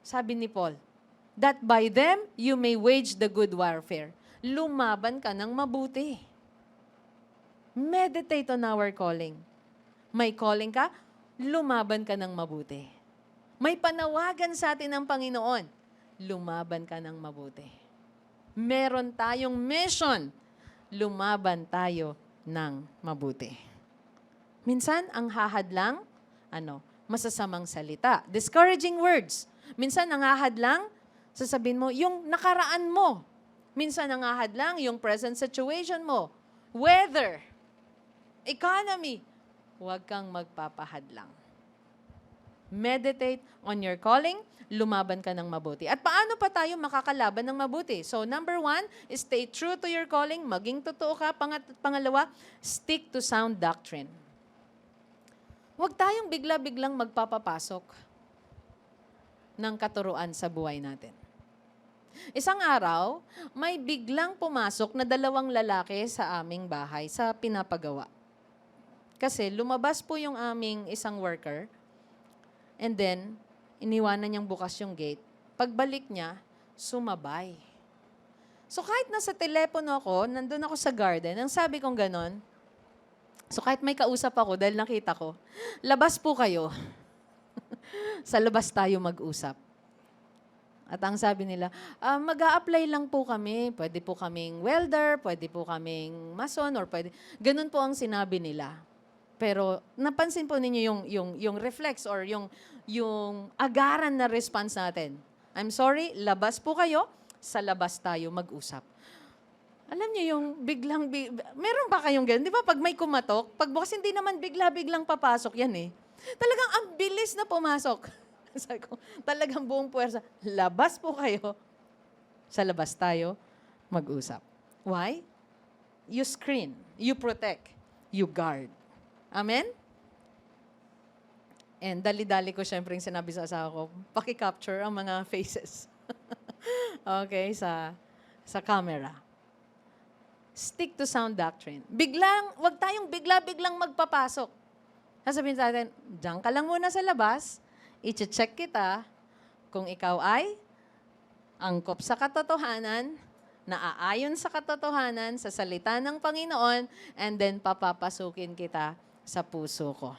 Sabi ni Paul, that by them you may wage the good warfare. Lumaban ka ng mabuti. Meditate on our calling. May calling ka, lumaban ka ng mabuti. May panawagan sa atin ng Panginoon, lumaban ka ng mabuti. Meron tayong mission, lumaban tayo ng mabuti. Minsan, ang hahadlang, masasamang salita. Discouraging words. Minsan, ang hahadlang, sasabihin mo, yung nakaraan mo. Minsan, ang hahadlang, yung present situation mo. Weather. Economy. Huwag kang magpapahadlang. Meditate on your calling, lumaban ka ng mabuti. At paano pa tayo makakalaban ng mabuti? So, number 1, stay true to your calling, maging totoo ka. Pangalawa, stick to sound doctrine. Huwag tayong bigla-biglang magpapapasok ng katuruan sa buhay natin. Isang araw, may biglang pumasok na 2 lalaki sa aming bahay sa pinapagawa. Kasi lumabas po yung aming isang worker, and then, iniwanan niyang bukas yung gate. Pagbalik niya, sumabay. So kahit nasa telepono ako, nandun ako sa garden, ang sabi kong ganon, so kahit may kausap ako dahil nakita ko, labas po kayo. Sa labas tayo mag-usap. At ang sabi nila, mag-a-apply lang po kami. Pwede po kaming welder, pwede po kaming mason, or pwede. Ganun po ang sinabi nila. Pero napansin po ninyo yung reflex or yung agaran na response natin. I'm sorry, labas po kayo, sa labas tayo mag-usap. Alam niyo yung meron ba kayong ganun? Di ba pag may kumatok, pagbukas hindi naman bigla-biglang papasok yan eh. Talagang ang bilis na pumasok. Sabi ko, talagang buong puwersa, labas po kayo, sa labas tayo mag-usap. Why? You screen, you protect, you guard. Amen? And dali-dali ko syempre yung sinabi sa asawa ko, paki-capture ang mga faces. Okay, sa camera. Stick to sound doctrine. Wag tayong biglang magpapasok. Sasabihin sa atin, diyan ka lang muna sa labas, i-check kita kung ikaw ay angkop sa katotohanan, naaayon sa katotohanan, sa salita ng Panginoon, and then papapasukin kita sa puso ko.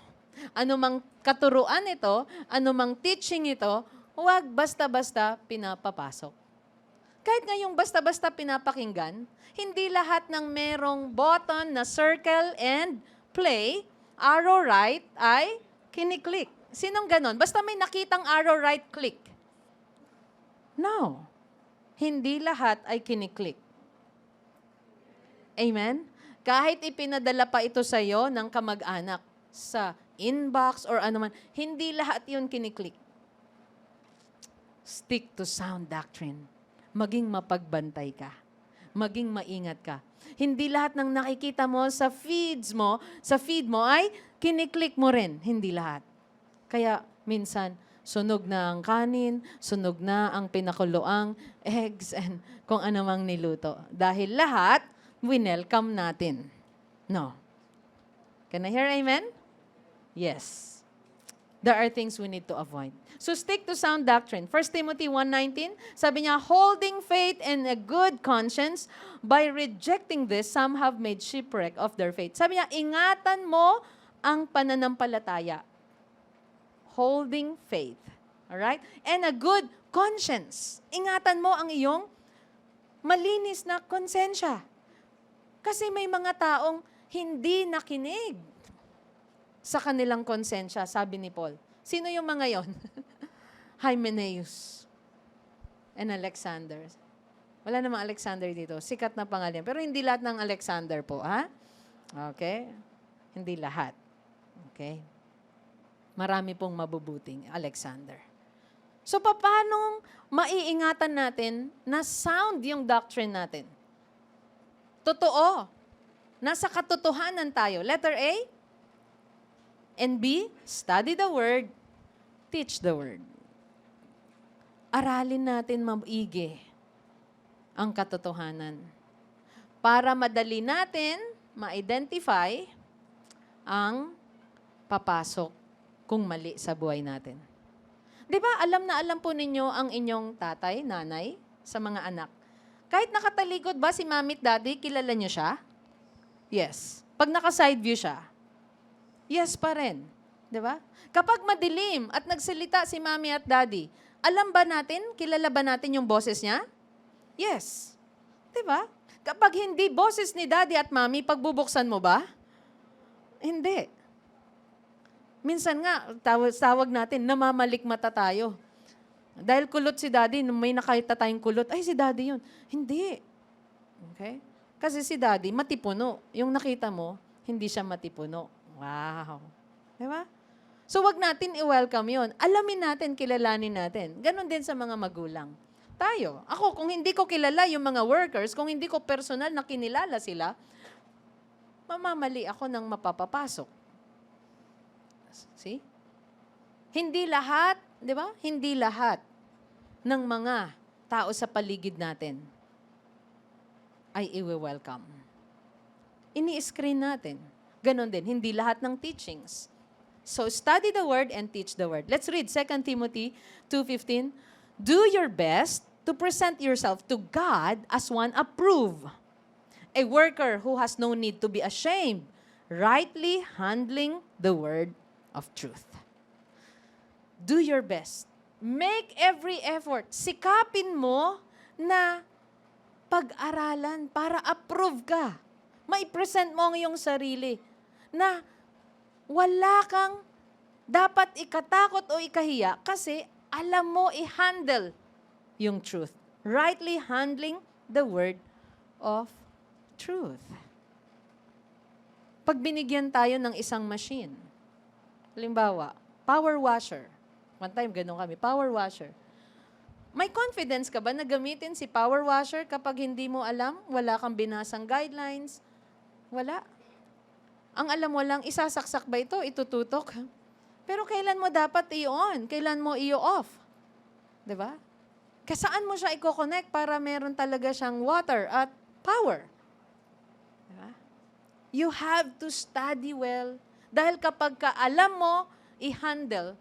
Anumang katuruan ito, anumang teaching ito, huwag basta-basta pinapapasok. Kahit ngayong basta-basta pinapakinggan, hindi lahat ng merong button na circle and play, arrow right, ay kiniklik. Sinong ganon? Basta may nakitang arrow right, click. No. Hindi lahat ay kiniklik. Amen? Kahit ipinadala pa ito sa iyo ng kamag-anak sa inbox or anuman, hindi lahat yun kiniklik. Stick to sound doctrine. Maging mapagbantay ka. Maging maingat ka. Hindi lahat ng nakikita mo sa feed mo ay kiniklik mo rin. Hindi lahat. Kaya minsan, sunog na ang kanin, sunog na ang pinakuloang eggs, and kung ano mang niluto. Dahil lahat, winelcome natin. No. Can I hear amen? Yes. There are things we need to avoid. So stick to sound doctrine. 1 Timothy 1:19, sabi niya, holding faith and a good conscience, by rejecting this, some have made shipwreck of their faith. Sabi niya, ingatan mo ang pananampalataya. Holding faith. Alright? And a good conscience. Ingatan mo ang iyong malinis na konsensya. Kasi may mga taong hindi nakinig sa kanilang konsensya, sabi ni Paul. Sino yung mga yon? Hymenaeus and Alexander. Wala namang Alexander dito. Sikat na pangalan. Pero hindi lahat ng Alexander po, ha? Okay? Hindi lahat. Okay? Marami pong mabubuting Alexander. So, paano maiingatan natin na sound yung doctrine natin? Totoo. Nasa katotohanan tayo. Letter A. And B, study the Word, teach the Word. Aralin natin maigi ang katotohanan para madali natin ma-identify ang papasok kung mali sa buhay natin. Di ba, alam na alam po ninyo ang inyong tatay, nanay, sa mga anak. Kahit nakatalikod ba si mami at daddy, kilala niyo siya? Yes. Pag naka-side view siya, yes pa rin. Di ba? Kapag madilim at nagsalita si mami at daddy, alam ba natin, kilala ba natin yung boses niya? Yes. Di ba? Kapag hindi boses ni daddy at mami, pagbubuksan mo ba? Hindi. Minsan nga, tawag natin, namamalikmata tayo. Dahil kulot si daddy, may nakita tayong kulot, ay si daddy yun. Hindi. Okay? Kasi si daddy, matipuno. Yung nakita mo, hindi siya matipuno. Wow. Di ba? So, wag natin i-welcome yun. Alamin natin, kilalanin natin. Ganon din sa mga magulang. Tayo. Ako, kung hindi ko kilala yung mga workers, kung hindi ko personal na kinilala sila, mamamali ako ng mapapapasok. See? Hindi lahat, di ba? Hindi lahat ng mga tao sa paligid natin ay i-welcome. Ini-screen natin. Ganon din, hindi lahat ng teachings. So, study the Word and teach the Word. Let's read 2 Timothy 2:15. Do your best to present yourself to God as one approved, a worker who has no need to be ashamed, rightly handling the word of truth. Do your best. Make every effort. Sikapin mo na pag-aralan para approve ka. Mai-present mo ang iyong sarili na wala kang dapat ikatakot o ikahiya kasi alam mo i-handle yung truth. Rightly handling the word of truth. Pag binigyan tayo ng isang machine, halimbawa, power washer. One time, ganun kami, power washer. May confidence ka ba na gamitin si power washer kapag hindi mo alam, wala kang binasang guidelines? Wala. Ang alam mo lang, isasaksak ba ito, itututok? Pero kailan mo dapat i-on? Kailan mo i-off? Diba? Kasaan mo siya i-connect para meron talaga siyang water at power? You have to study well. Dahil kapag ka alam mo, i-handle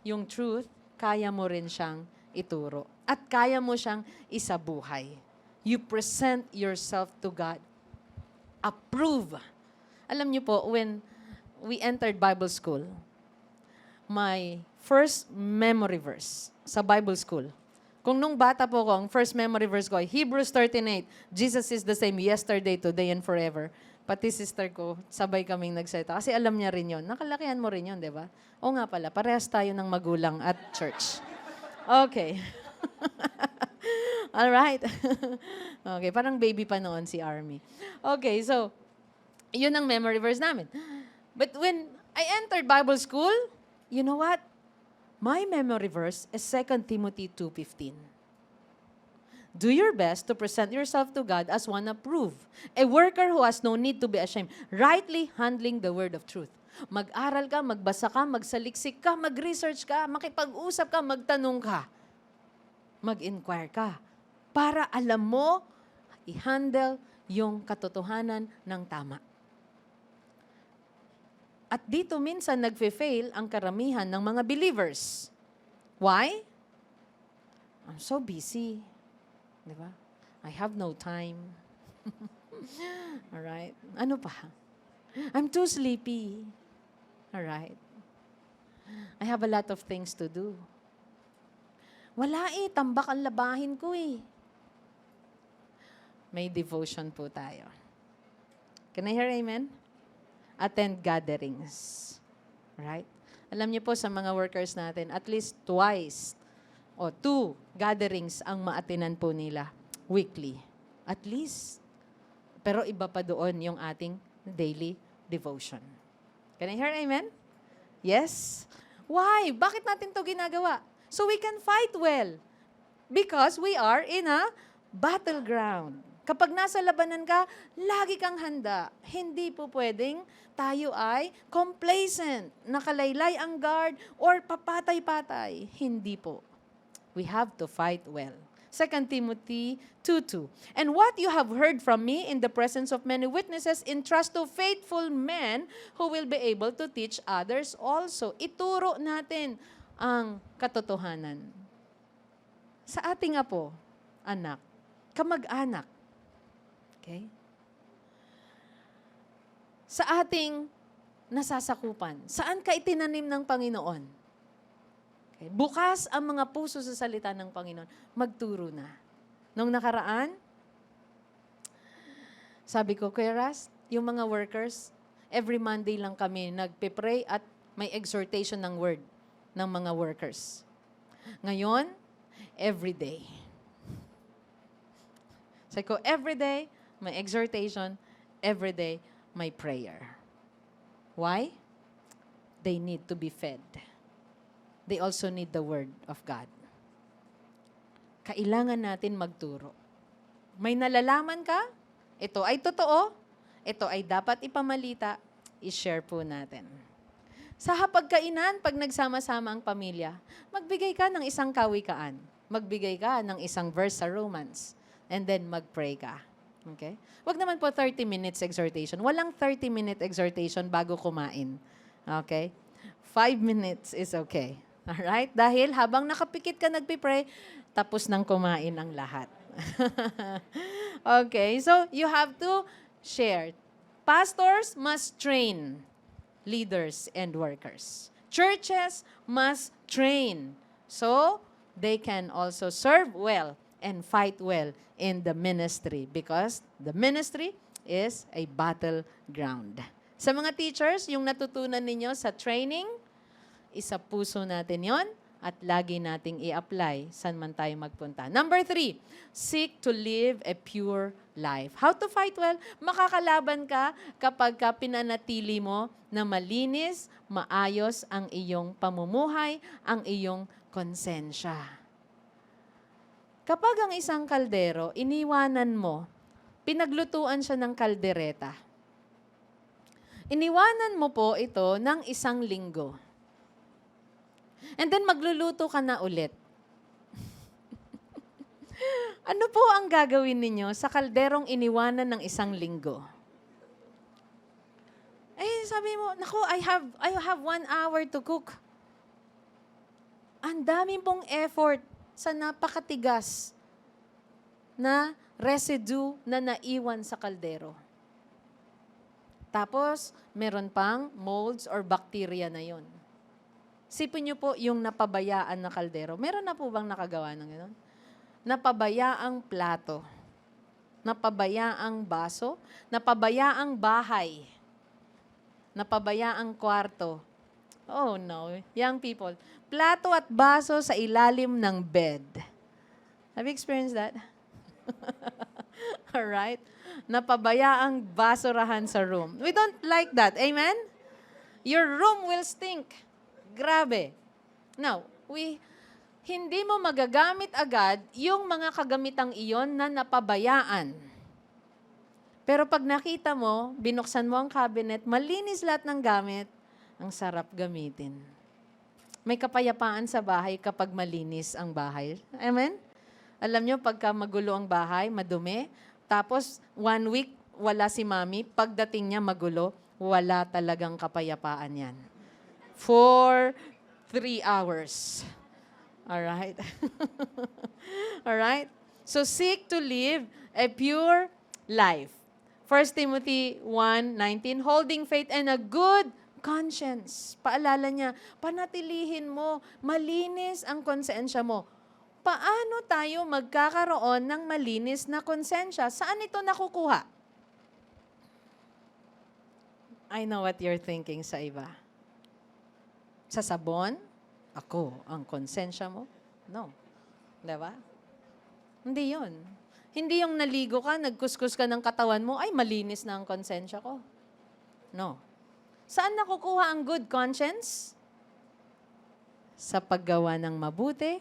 yung truth, kaya mo rin siyang ituro. At kaya mo siyang isabuhay. You present yourself to God. Approve. Alam niyo po, when we entered Bible school, my first memory verse sa Bible school, kung nung bata po ko, ang first memory verse ko ay Hebrews 13:8, Jesus is the same yesterday, today, and forever. Pati sister ko, sabay kaming nagsalita. Kasi alam niya rin yun. Nakalakihan mo rin yun, di ba? O nga pala, parehas tayo ng magulang at church. Okay. All right. Okay, parang baby pa noon si Army. Okay, so, yun ang memory verse namin. But when I entered Bible school, you know what? My memory verse is 2 Timothy 2:15. Do your best to present yourself to God as one approved, a worker who has no need to be ashamed, rightly handling the word of truth. Mag-aral ka, magbasa ka, magsaliksik ka, mag-research ka, makipag-usap ka, magtanong ka, mag-inquire ka, para alam mo, i-handle yung katotohanan ng tama. At dito minsan nagfe-fail ang karamihan ng mga believers. Why? I'm so busy. Diba? I have no time. Alright? Ano pa? I'm too sleepy. Alright? I have a lot of things to do. Wala tambak ang labahin ko May devotion po tayo. Can I hear amen? Attend gatherings. Right? Alam niyo po sa mga workers natin, at least twice o 2 gatherings ang maatinan po nila weekly. At least. Pero iba pa doon yung ating daily devotion. Can I hear amen? Yes? Why? Bakit natin to ginagawa? So we can fight well. Because we are in a battleground. Kapag nasa labanan ka, lagi kang handa. Hindi po pwedeng tayo ay complacent, nakalaylay ang guard, or papatay-patay. Hindi po. We have to fight well. 2 Timothy 2:2. And what you have heard from me in the presence of many witnesses, entrust to faithful men who will be able to teach others also. Ituro natin ang katotohanan. Sa ating apo, anak, kamag-anak. Okay? Sa ating nasasakupan, saan ka itinanim ng Panginoon? Okay. Bukas ang mga puso sa salita ng Panginoon, magturo na. Nung nakaraan, sabi ko, Kuya Ras, yung mga workers, every Monday lang kami nagpe-pray at may exhortation ng word ng mga workers. Ngayon, every day. Sabi ko, every day, may exhortation, every day, may prayer. Why? They need to be fed. They also need the Word of God. Kailangan natin magturo. May nalalaman ka? Ito ay totoo. Ito ay dapat ipamalita. I-share po natin. Sa hapagkainan, pag nagsama-sama ang pamilya, magbigay ka ng isang kawikaan. Magbigay ka ng isang verse sa Romans. And then mag-pray ka. Okay? Wag naman po 30 minutes exhortation. Walang 30-minute exhortation bago kumain. Okay? 5 minutes is okay. Alright? Dahil habang nakapikit ka nagpipray, tapos nang kumain ang lahat. Okay, so you have to share. Pastors must train leaders and workers. Churches must train so they can also serve well and fight well in the ministry because the ministry is a battleground. Sa mga teachers, yung natutunan ninyo sa training, isa puso natin yon at lagi nating i-apply saan man tayo magpunta. Number 3, seek to live a pure life. How to fight well? Makakalaban ka kapag ka pinanatili mo na malinis, maayos ang iyong pamumuhay, ang iyong konsensya. Kapag ang isang kaldero, iniwanan mo, pinaglutuan siya ng kaldereta. Iniwanan mo po ito ng 1 linggo. And then magluluto ka na ulit. Ano po ang gagawin ninyo sa kalderong iniwanan ng 1 linggo? Eh, sabi mo, naku, I have 1 hour to cook. Ang dami pong effort sa napakatigas na residue na naiwan sa kaldero. Tapos, meron pang molds or bacteria na yon. Sipin niyo po yung napabayaan na kaldero. Meron na po bang nakagawa ng gano'n? Napabayaang plato. Napabayaang baso. Napabayaang bahay. Napabayaang kwarto. Oh no, young people. Plato at baso sa ilalim ng bed. Have you experienced that? Alright? Napabayaang basurahan sa room. We don't like that. Amen? Your room will stink. Grabe. Now, hindi mo magagamit agad yung mga kagamitang iyon na napabayaan. Pero pag nakita mo, binuksan mo ang cabinet, malinis lahat ng gamit, ang sarap gamitin. May kapayapaan sa bahay kapag malinis ang bahay. Amen? Alam nyo, pagka magulo ang bahay, madumi, tapos 1 week, wala si mami, pagdating niya magulo, wala talagang kapayapaan yan. For 3 hours. Alright? Alright? So seek to live a pure life. 1 Timothy 1:19, holding faith and a good conscience. Paalala niya, panatilihin mo, malinis ang konsensya mo. Paano tayo magkakaroon ng malinis na konsensya? Saan ito nakukuha? I know what you're thinking sa iba. Sa sabon? Ako, ang konsensya mo? No. Diba? Hindi yun. Hindi yung naligo ka, nagkuskus ka ng katawan mo, ay malinis na ang konsensya ko. No. Saan nakukuha ang good conscience? Sa paggawa ng mabuti,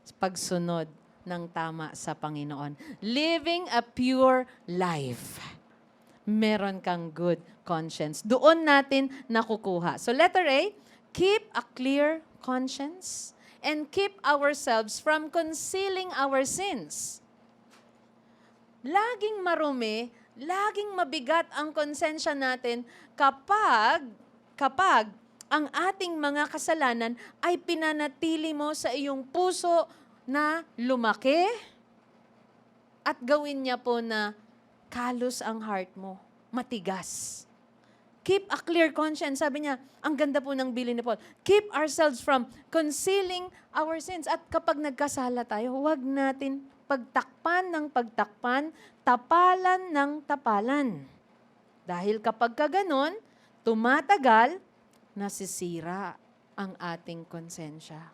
sa pagsunod ng tama sa Panginoon. Living a pure life. Meron kang good conscience. Doon natin nakukuha. So letter A, keep a clear conscience and keep ourselves from concealing our sins. Laging marumi, laging mabigat ang konsensya natin kapag ang ating mga kasalanan ay pinanatili mo sa iyong puso na lumaki at gawin niya po na kalos ang heart mo, matigas. Keep a clear conscience. Sabi niya, ang ganda po ng bilin ni Paul. Keep ourselves from concealing our sins. At kapag nagkasala tayo, huwag natin pagtakpan ng pagtakpan, tapalan ng tapalan. Dahil kapag kaganon, tumatagal, nasisira ang ating konsensya.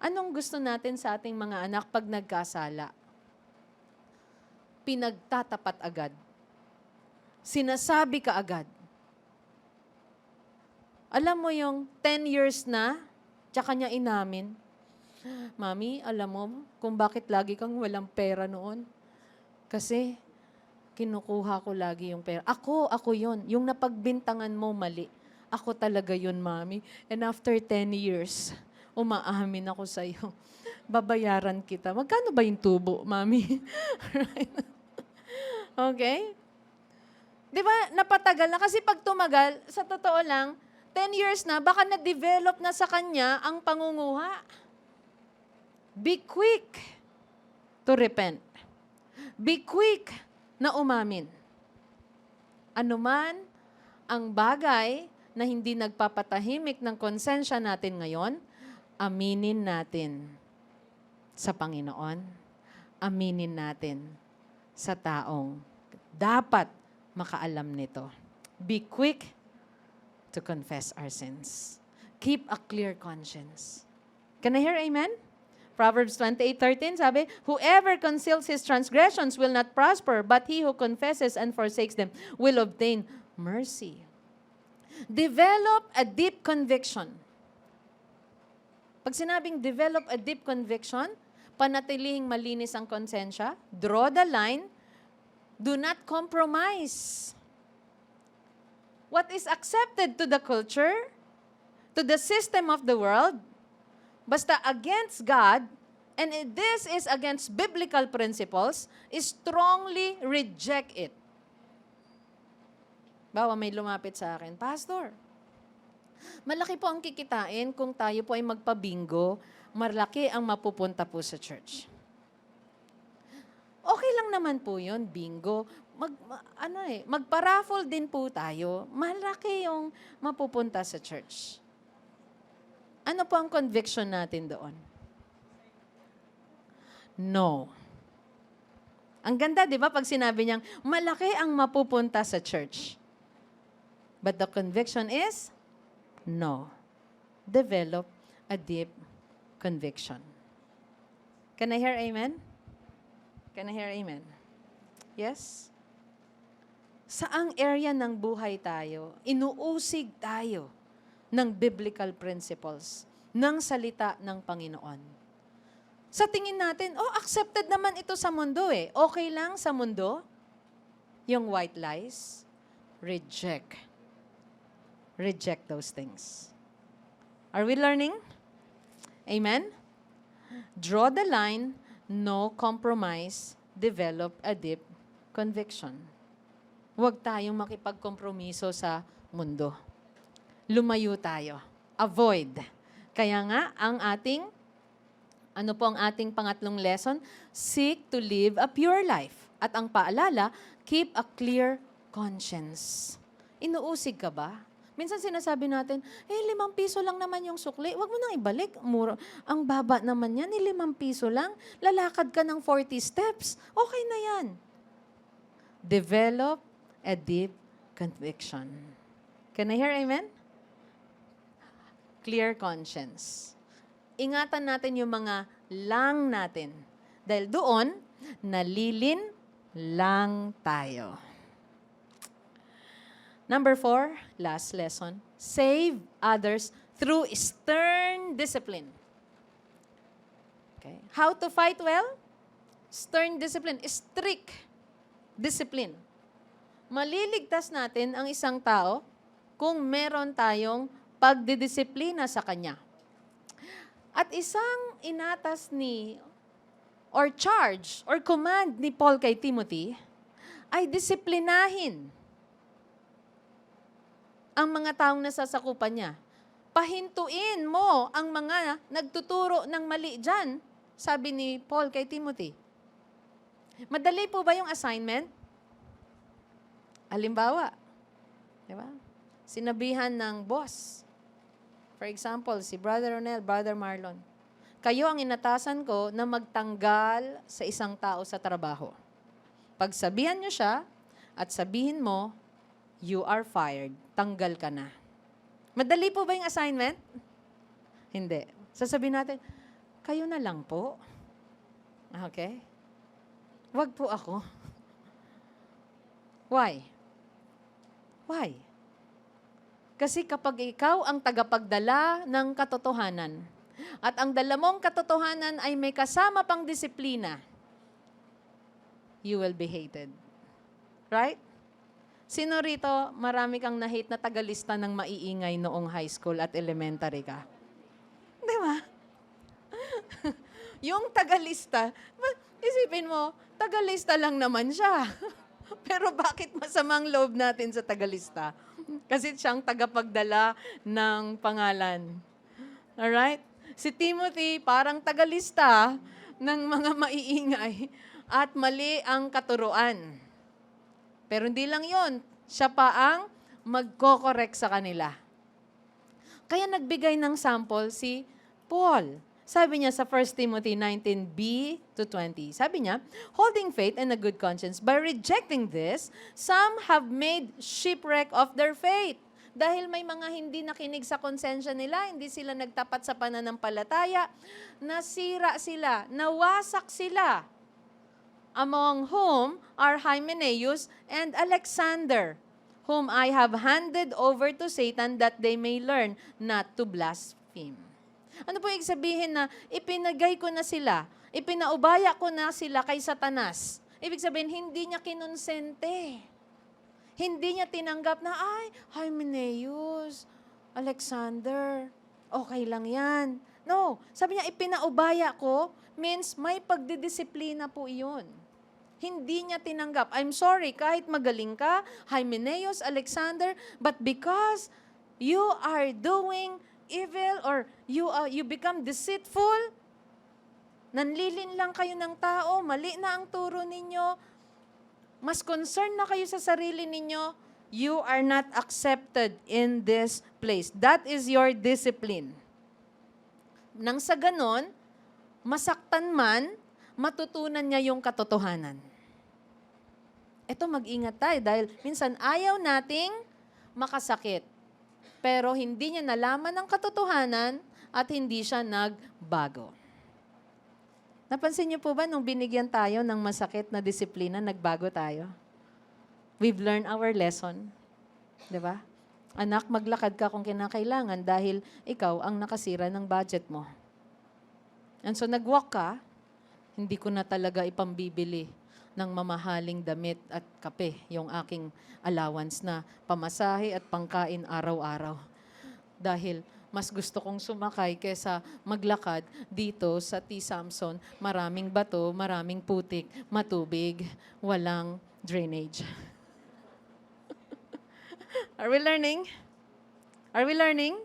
Anong gusto natin sa ating mga anak pag nagkasala? Pinagtatapat agad. Sinasabi ka agad. Alam mo yung 10 years na, tsaka niya inamin, Mami, alam mo kung bakit lagi kang walang pera noon? Kasi kinukuha ko lagi yung pera. Ako yun. Yung napagbintangan mo mali. Ako talaga yun, Mami. And after 10 years, umaamin ako sa iyo. Babayaran kita. Magkano ba yung tubo, Mami? Right? Okay? Di ba, napatagal na. Kasi pag tumagal, sa totoo lang, 10 years na, baka na-develop na sa kanya ang pangunguha. Be quick to repent. Be quick na umamin. Ano man ang bagay na hindi nagpapatahimik ng konsensya natin ngayon, aminin natin sa Panginoon. Aminin natin sa taong dapat makaalam nito. Be quick to confess our sins. Keep a clear conscience. Can I hear amen? Proverbs 28:13 sabi, whoever conceals his transgressions will not prosper, but he who confesses and forsakes them will obtain mercy. Develop a deep conviction. Pag sinabing develop a deep conviction, panatilihing malinis ang konsensya, draw the line, do not compromise. What is accepted to the culture, to the system of the world, basta against God, and this is against biblical principles, strongly reject it. Bawa may lumapit sa akin, Pastor, malaki po ang kikitain kung tayo po ay magpabingo, malaki ang mapupunta po sa church. Okay lang naman po yun, bingo. Magpa-raffle din po tayo. Malaki yung mapupunta sa church. Ano po ang conviction natin doon? No. Ang ganda, di ba, pag sinabi niyang, malaki ang mapupunta sa church. But the conviction is, no. Develop a deep conviction. Can I hear amen? Can I hear amen? Yes? Saang area ng buhay tayo, inuusig tayo ng biblical principles, ng salita ng Panginoon. Sa tingin natin, accepted naman ito sa mundo eh. Okay lang sa mundo? Yung white lies, reject. Reject those things. Are we learning? Amen? Draw the line, no compromise, develop a deep conviction. Huwag tayong makipagkompromiso sa mundo. Lumayo tayo. Avoid. Kaya nga, ano po ang ating pangatlong lesson? Seek to live a pure life. At ang paalala, keep a clear conscience. Inuusig ka ba? Minsan sinasabi natin, 5 piso lang naman yung sukli. Huwag mo nang ibalik. Mura. Ang baba naman yan, 5 piso lang. Lalakad ka ng 40 steps. Okay na yan. Develop a deep conviction. Can I hear amen? Clear conscience. Ingatan natin yung mga lang natin. Dahil doon, nalilin lang tayo. Number 4, last lesson. Save others through stern discipline. Okay. How to fight well? Stern discipline. Strict discipline. Maliligtas natin ang isang tao kung meron tayong pagdidisiplina sa kanya. At isang inatas or charge, or command ni Paul kay Timothy, ay disiplinahin ang mga taong nasasakupan niya. Pahintuin mo ang mga nagtuturo ng mali dyan, sabi ni Paul kay Timothy. Madali po ba yung assignment? Halimbawa, di ba? Sinabihan ng boss. For example, si Brother Ronel, Brother Marlon. Kayo ang inatasan ko na magtanggal sa isang tao sa trabaho. Pagsabihan niyo siya at sabihin mo, you are fired. Tanggal ka na. Madali po ba yung assignment? Hindi. Sasabihin natin, kayo na lang po. Okay? Wag po ako. Why? Why? Kasi kapag ikaw ang tagapagdala ng katotohanan, at ang dala mong katotohanan ay may kasama pang disiplina, you will be hated. Right? Sino rito, marami kang na-hate na tagalista ng maiingay noong high school at elementary ka? Di ba? Yung tagalista, isipin mo, tagalista lang naman siya. Pero bakit masamang loob natin sa tagalista? Kasi siyang tagapagdala ng pangalan. Alright? Si Timothy, parang tagalista ng mga maiingay at mali ang katuruan. Pero hindi lang yon, siya pa ang magko-correct sa kanila. Kaya nagbigay ng sample si Paul. Sabi niya sa 1 Timothy 19b to 20, sabi niya, holding faith and a good conscience, by rejecting this, some have made shipwreck of their faith. Dahil may mga hindi nakinig sa konsensya nila, hindi sila nagtapat sa pananampalataya, nasira sila, nawasak sila. Among whom are Hymenaeus and Alexander, whom I have handed over to Satan that they may learn not to blaspheme. Ano po ibig sabihin na ipinagay ko na sila, ipinaubaya ko na sila kay Satanas? Ibig sabihin, hindi niya kinonsente. Hindi niya tinanggap na, Hymenaeus, Alexander, okay lang yan. No, sabi niya, ipinaubaya ko, means may pagdidisiplina po iyon. Hindi niya tinanggap. I'm sorry, kahit magaling ka, Hymenaeus, Alexander, but because you are doing evil or you become deceitful, nanlilin lang kayo ng tao, mali na ang turo ninyo, mas concerned na kayo sa sarili ninyo, you are not accepted in this place. That is your discipline. Nang sa ganon, masaktan man, matutunan niya yung katotohanan. Ito, mag-ingat tayo dahil minsan ayaw nating makasakit. Pero hindi niya nalaman ang katotohanan at hindi siya nagbago. Napansin niyo po ba nung binigyan tayo ng masakit na disiplina, nagbago tayo? We've learned our lesson. 'Di ba? Anak, maglakad ka kung kinakailangan dahil ikaw ang nakasira ng budget mo. And so nag-walk ka, hindi ko na talaga ipambibili ng mamahaling damit at kape yung aking allowance na pamasahe at pangkain araw-araw. Dahil mas gusto kong sumakay kesa maglakad dito sa T. Samson. Maraming bato, maraming putik, matubig, walang drainage. Are we learning? Are we learning?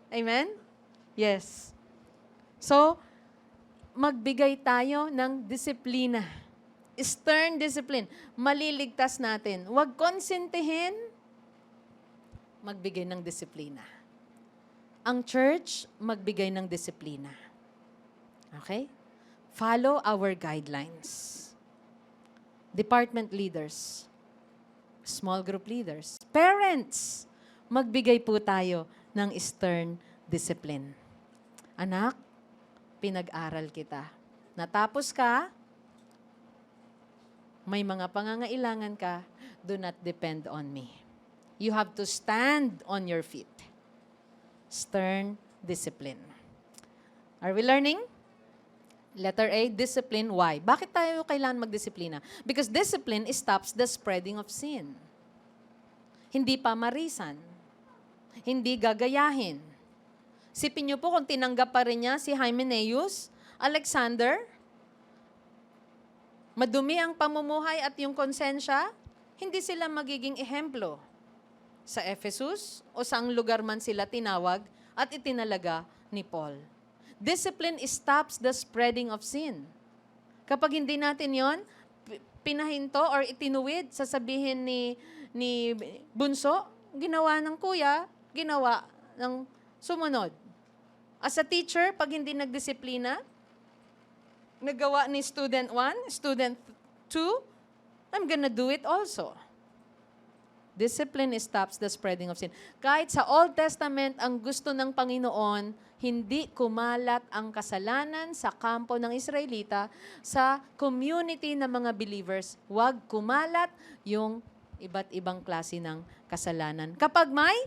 Amen? Yes. So, magbigay tayo ng disiplina. Stern discipline. Maliligtas natin. Huwag konsentihin, magbigay ng disiplina. Ang church, magbigay ng disiplina. Okay? Follow our guidelines. Department leaders, small group leaders, parents, magbigay po tayo ng stern discipline. Anak, pinag-aral kita. Natapos ka, may mga pangangailangan ka, do not depend on me. You have to stand on your feet. Stern discipline. Are we learning? Letter A, discipline. Why? Bakit tayo kailangan magdisiplina? Because discipline stops the spreading of sin. Hindi pamarisan. Hindi gagayahin. Sipin niyo po kung tinanggap pa rin niya si Hymenaeus, Alexander, madumi ang pamumuhay at yung konsensya, hindi sila magiging ehemplo sa Ephesus o saang lugar man sila tinawag at itinalaga ni Paul. Discipline stops the spreading of sin. Kapag hindi natin yon, pinahinto or itinuwid, sasabihin ni bunso, ginawa ng kuya, ginawa ng sumunod. As a teacher, pag hindi nagdisiplina, nagawa ni student 1, student 2, I'm gonna do it also. Discipline stops the spreading of sin. Kahit sa Old Testament, ang gusto ng Panginoon, hindi kumalat ang kasalanan sa kampo ng Israelita, sa community ng mga believers. Huwag kumalat yung iba't ibang klase ng kasalanan. Kapag may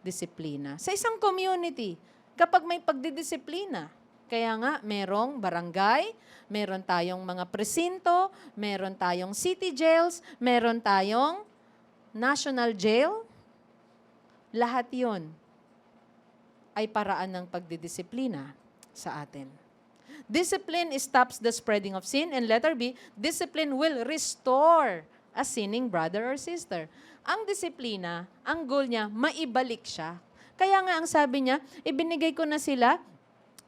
disiplina. Sa isang community, kapag may pagdidisiplina, kaya nga merong barangay, meron tayong mga presinto, meron tayong city jails, meron tayong national jail, lahat yon ay paraan ng pagdidisiplina sa atin. Discipline stops the spreading of sin. And letter B, discipline will restore a sinning brother or sister. Ang disiplina, ang goal niya, maibalik siya. Kaya nga ang sabi niya, ibinigay ko na sila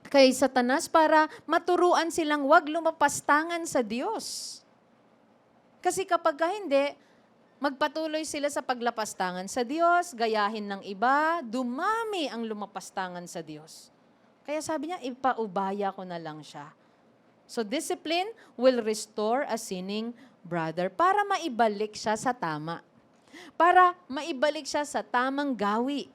kay Satanas para maturuan silang wag lumapastangan sa Diyos. Kasi kapag hindi, magpatuloy sila sa paglapastangan sa Diyos, gayahin ng iba, dumami ang lumapastangan sa Diyos. Kaya sabi niya, ipaubaya ko na lang siya. So discipline will restore a sinning brother para maibalik siya sa tama. Para maibalik siya sa tamang gawi.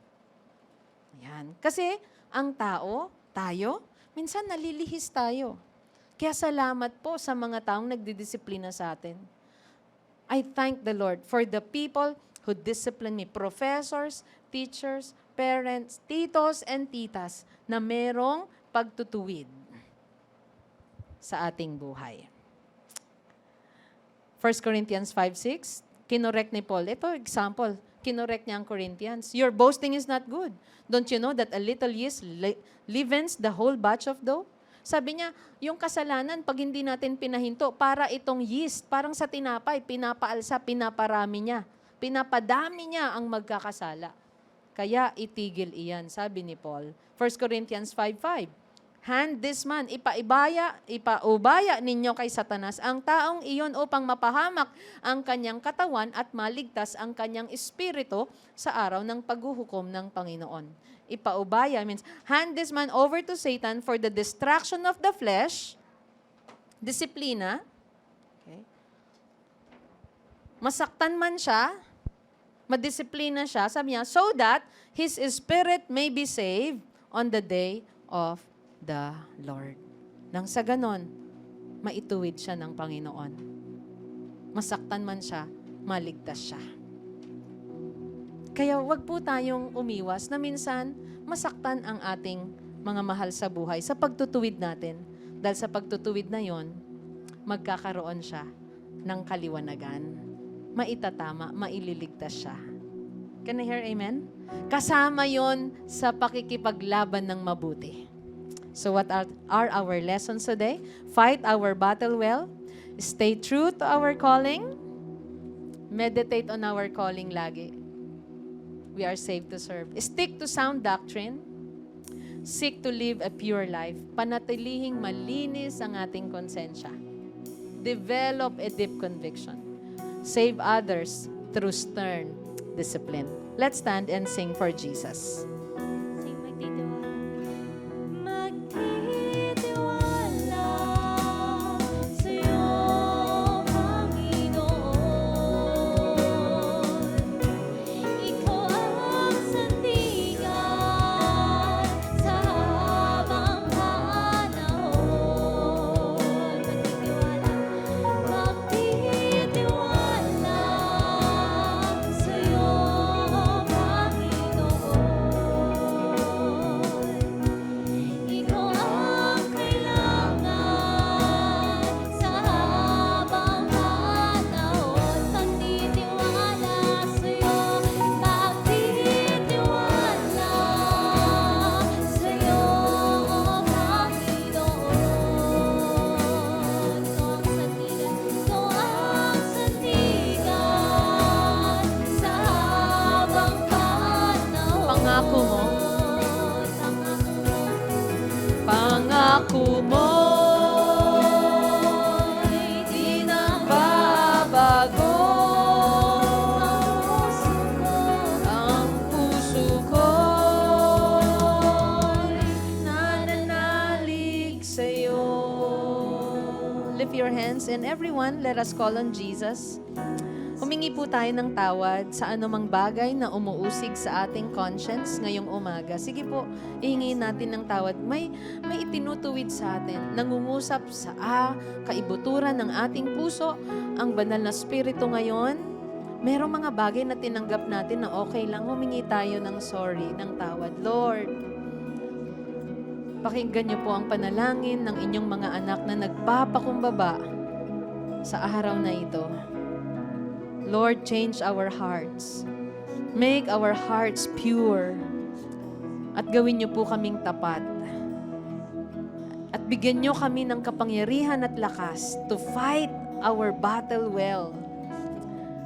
Yan. Kasi ang tao, tayo, minsan nalilihis tayo. Kaya salamat po sa mga taong nagdidisiplina sa atin. I thank the Lord for the people who discipline me. Professors, teachers, parents, titos, and titas na merong pagtutuwid sa ating buhay. 1 Corinthians 5:6, kinorek ni Paul. Ito, example, kinorek niya ang Corinthians. Your boasting is not good. Don't you know that a little yeast leavens the whole batch of dough? Sabi niya, yung kasalanan, pag hindi natin pinahinto, para itong yeast, parang sa tinapay, pinapaalsa, pinaparami niya. Pinapadami niya ang magkakasala. Kaya itigil iyan, sabi ni Paul. 1 Corinthians 5:5. Hand this man, ipaubaya ninyo kay Satanas ang taong iyon upang mapahamak ang kanyang katawan at maligtas ang kanyang espiritu sa araw ng paghuhukom ng Panginoon. Ipaubaya means, hand this man over to Satan for the destruction of the flesh, disiplina, okay. Masaktan man siya, madisiplina siya, sabi niya, so that his spirit may be saved on the day of the Lord. Nang sa ganon, maituwid siya ng Panginoon. Masaktan man siya, maligtas siya. Kaya wag po tayong umiwas na minsan masaktan ang ating mga mahal sa buhay sa pagtutuwid natin. Dahil sa pagtutuwid na yon, magkakaroon siya ng kaliwanagan. Maitatama, maililigtas siya. Can I hear amen? Kasama yon sa pakikipaglaban ng mabuti. So what are our lessons today? Fight our battle well. Stay true to our calling. Meditate on our calling lagi. We are saved to serve. Stick to sound doctrine. Seek to live a pure life. Panatilihing malinis ang ating konsensya. Develop a deep conviction. Save others through stern discipline. Let's stand and sing for Jesus. Sing magtitiwala sa'yo, Panginoon. Ikaw ang sandigan sa habang panahon. Magtitiwala sa'yo, Ikaw ang kailangan sa habang panahon. Magtitiwala sa'yo, magtitiwala sa'yo, Panginoon. Ikaw ang sandigan sa habang panahon. Pangako mo. Pangako mo, di na babago. Ang puso ko'y nananalig sa'yo. Lift your hands and everyone, let us call on Jesus. Humingi po tayo ng tawad sa anumang bagay na umuusig sa ating conscience ngayong umaga. Sige po, ihingi natin ng tawad. May itinutuwid sa atin. Nangungusap sa kaibuturan ng ating puso, ang banal na spirito ngayon. Merong mga bagay na tinanggap natin na okay lang. Humingi tayo ng sorry, ng tawad. Lord, pakinggan niyo po ang panalangin ng inyong mga anak na nagpapakumbaba sa araw na ito. Lord, change our hearts. Make our hearts pure. At gawin niyo po kaming tapat. At bigyan niyo kami ng kapangyarihan at lakas to fight our battle well.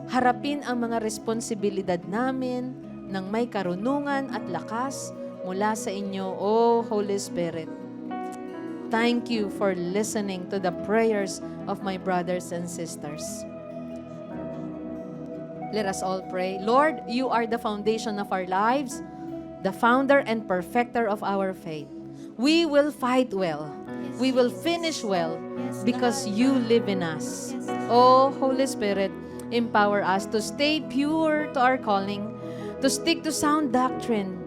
Harapin ang mga responsibilidad namin ng may karunungan at lakas mula sa inyo, O Holy Spirit. Thank you for listening to the prayers of my brothers and sisters. Let us all pray. Lord, you are the foundation of our lives, the founder and perfecter of our faith. We will fight well. We will finish well because you live in us. Oh, Holy Spirit, empower us to stay pure to our calling, to stick to sound doctrine,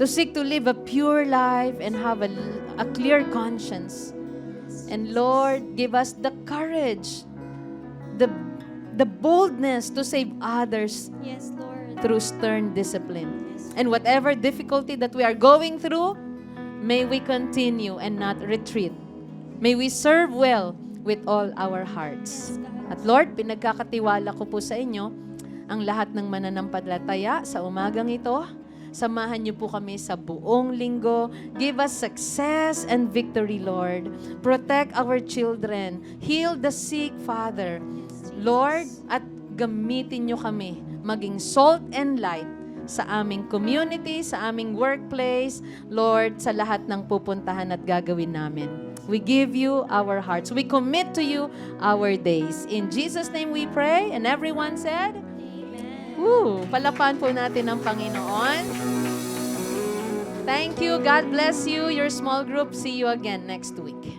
to seek to live a pure life and have a clear conscience. And Lord, give us the courage, the boldness to save others Yes, Lord. through stern discipline. And whatever difficulty that we are going through, may we continue and not retreat. May we serve well with all our hearts. At Lord, pinagkakatiwala ko po sa inyo ang lahat ng mananampalataya sa umagang ito. Samahan niyo po kami sa buong linggo. Give us success and victory, Lord. Protect our children. Heal the sick, Father. Lord, at gamitin niyo kami maging salt and light sa aming community, sa aming workplace, Lord, sa lahat ng pupuntahan at gagawin namin. We give you our hearts. We commit to you our days. In Jesus' name we pray. And everyone said, Woo! Palapan po natin ang Panginoon. Thank you. God bless you. Your small group. See you again next week.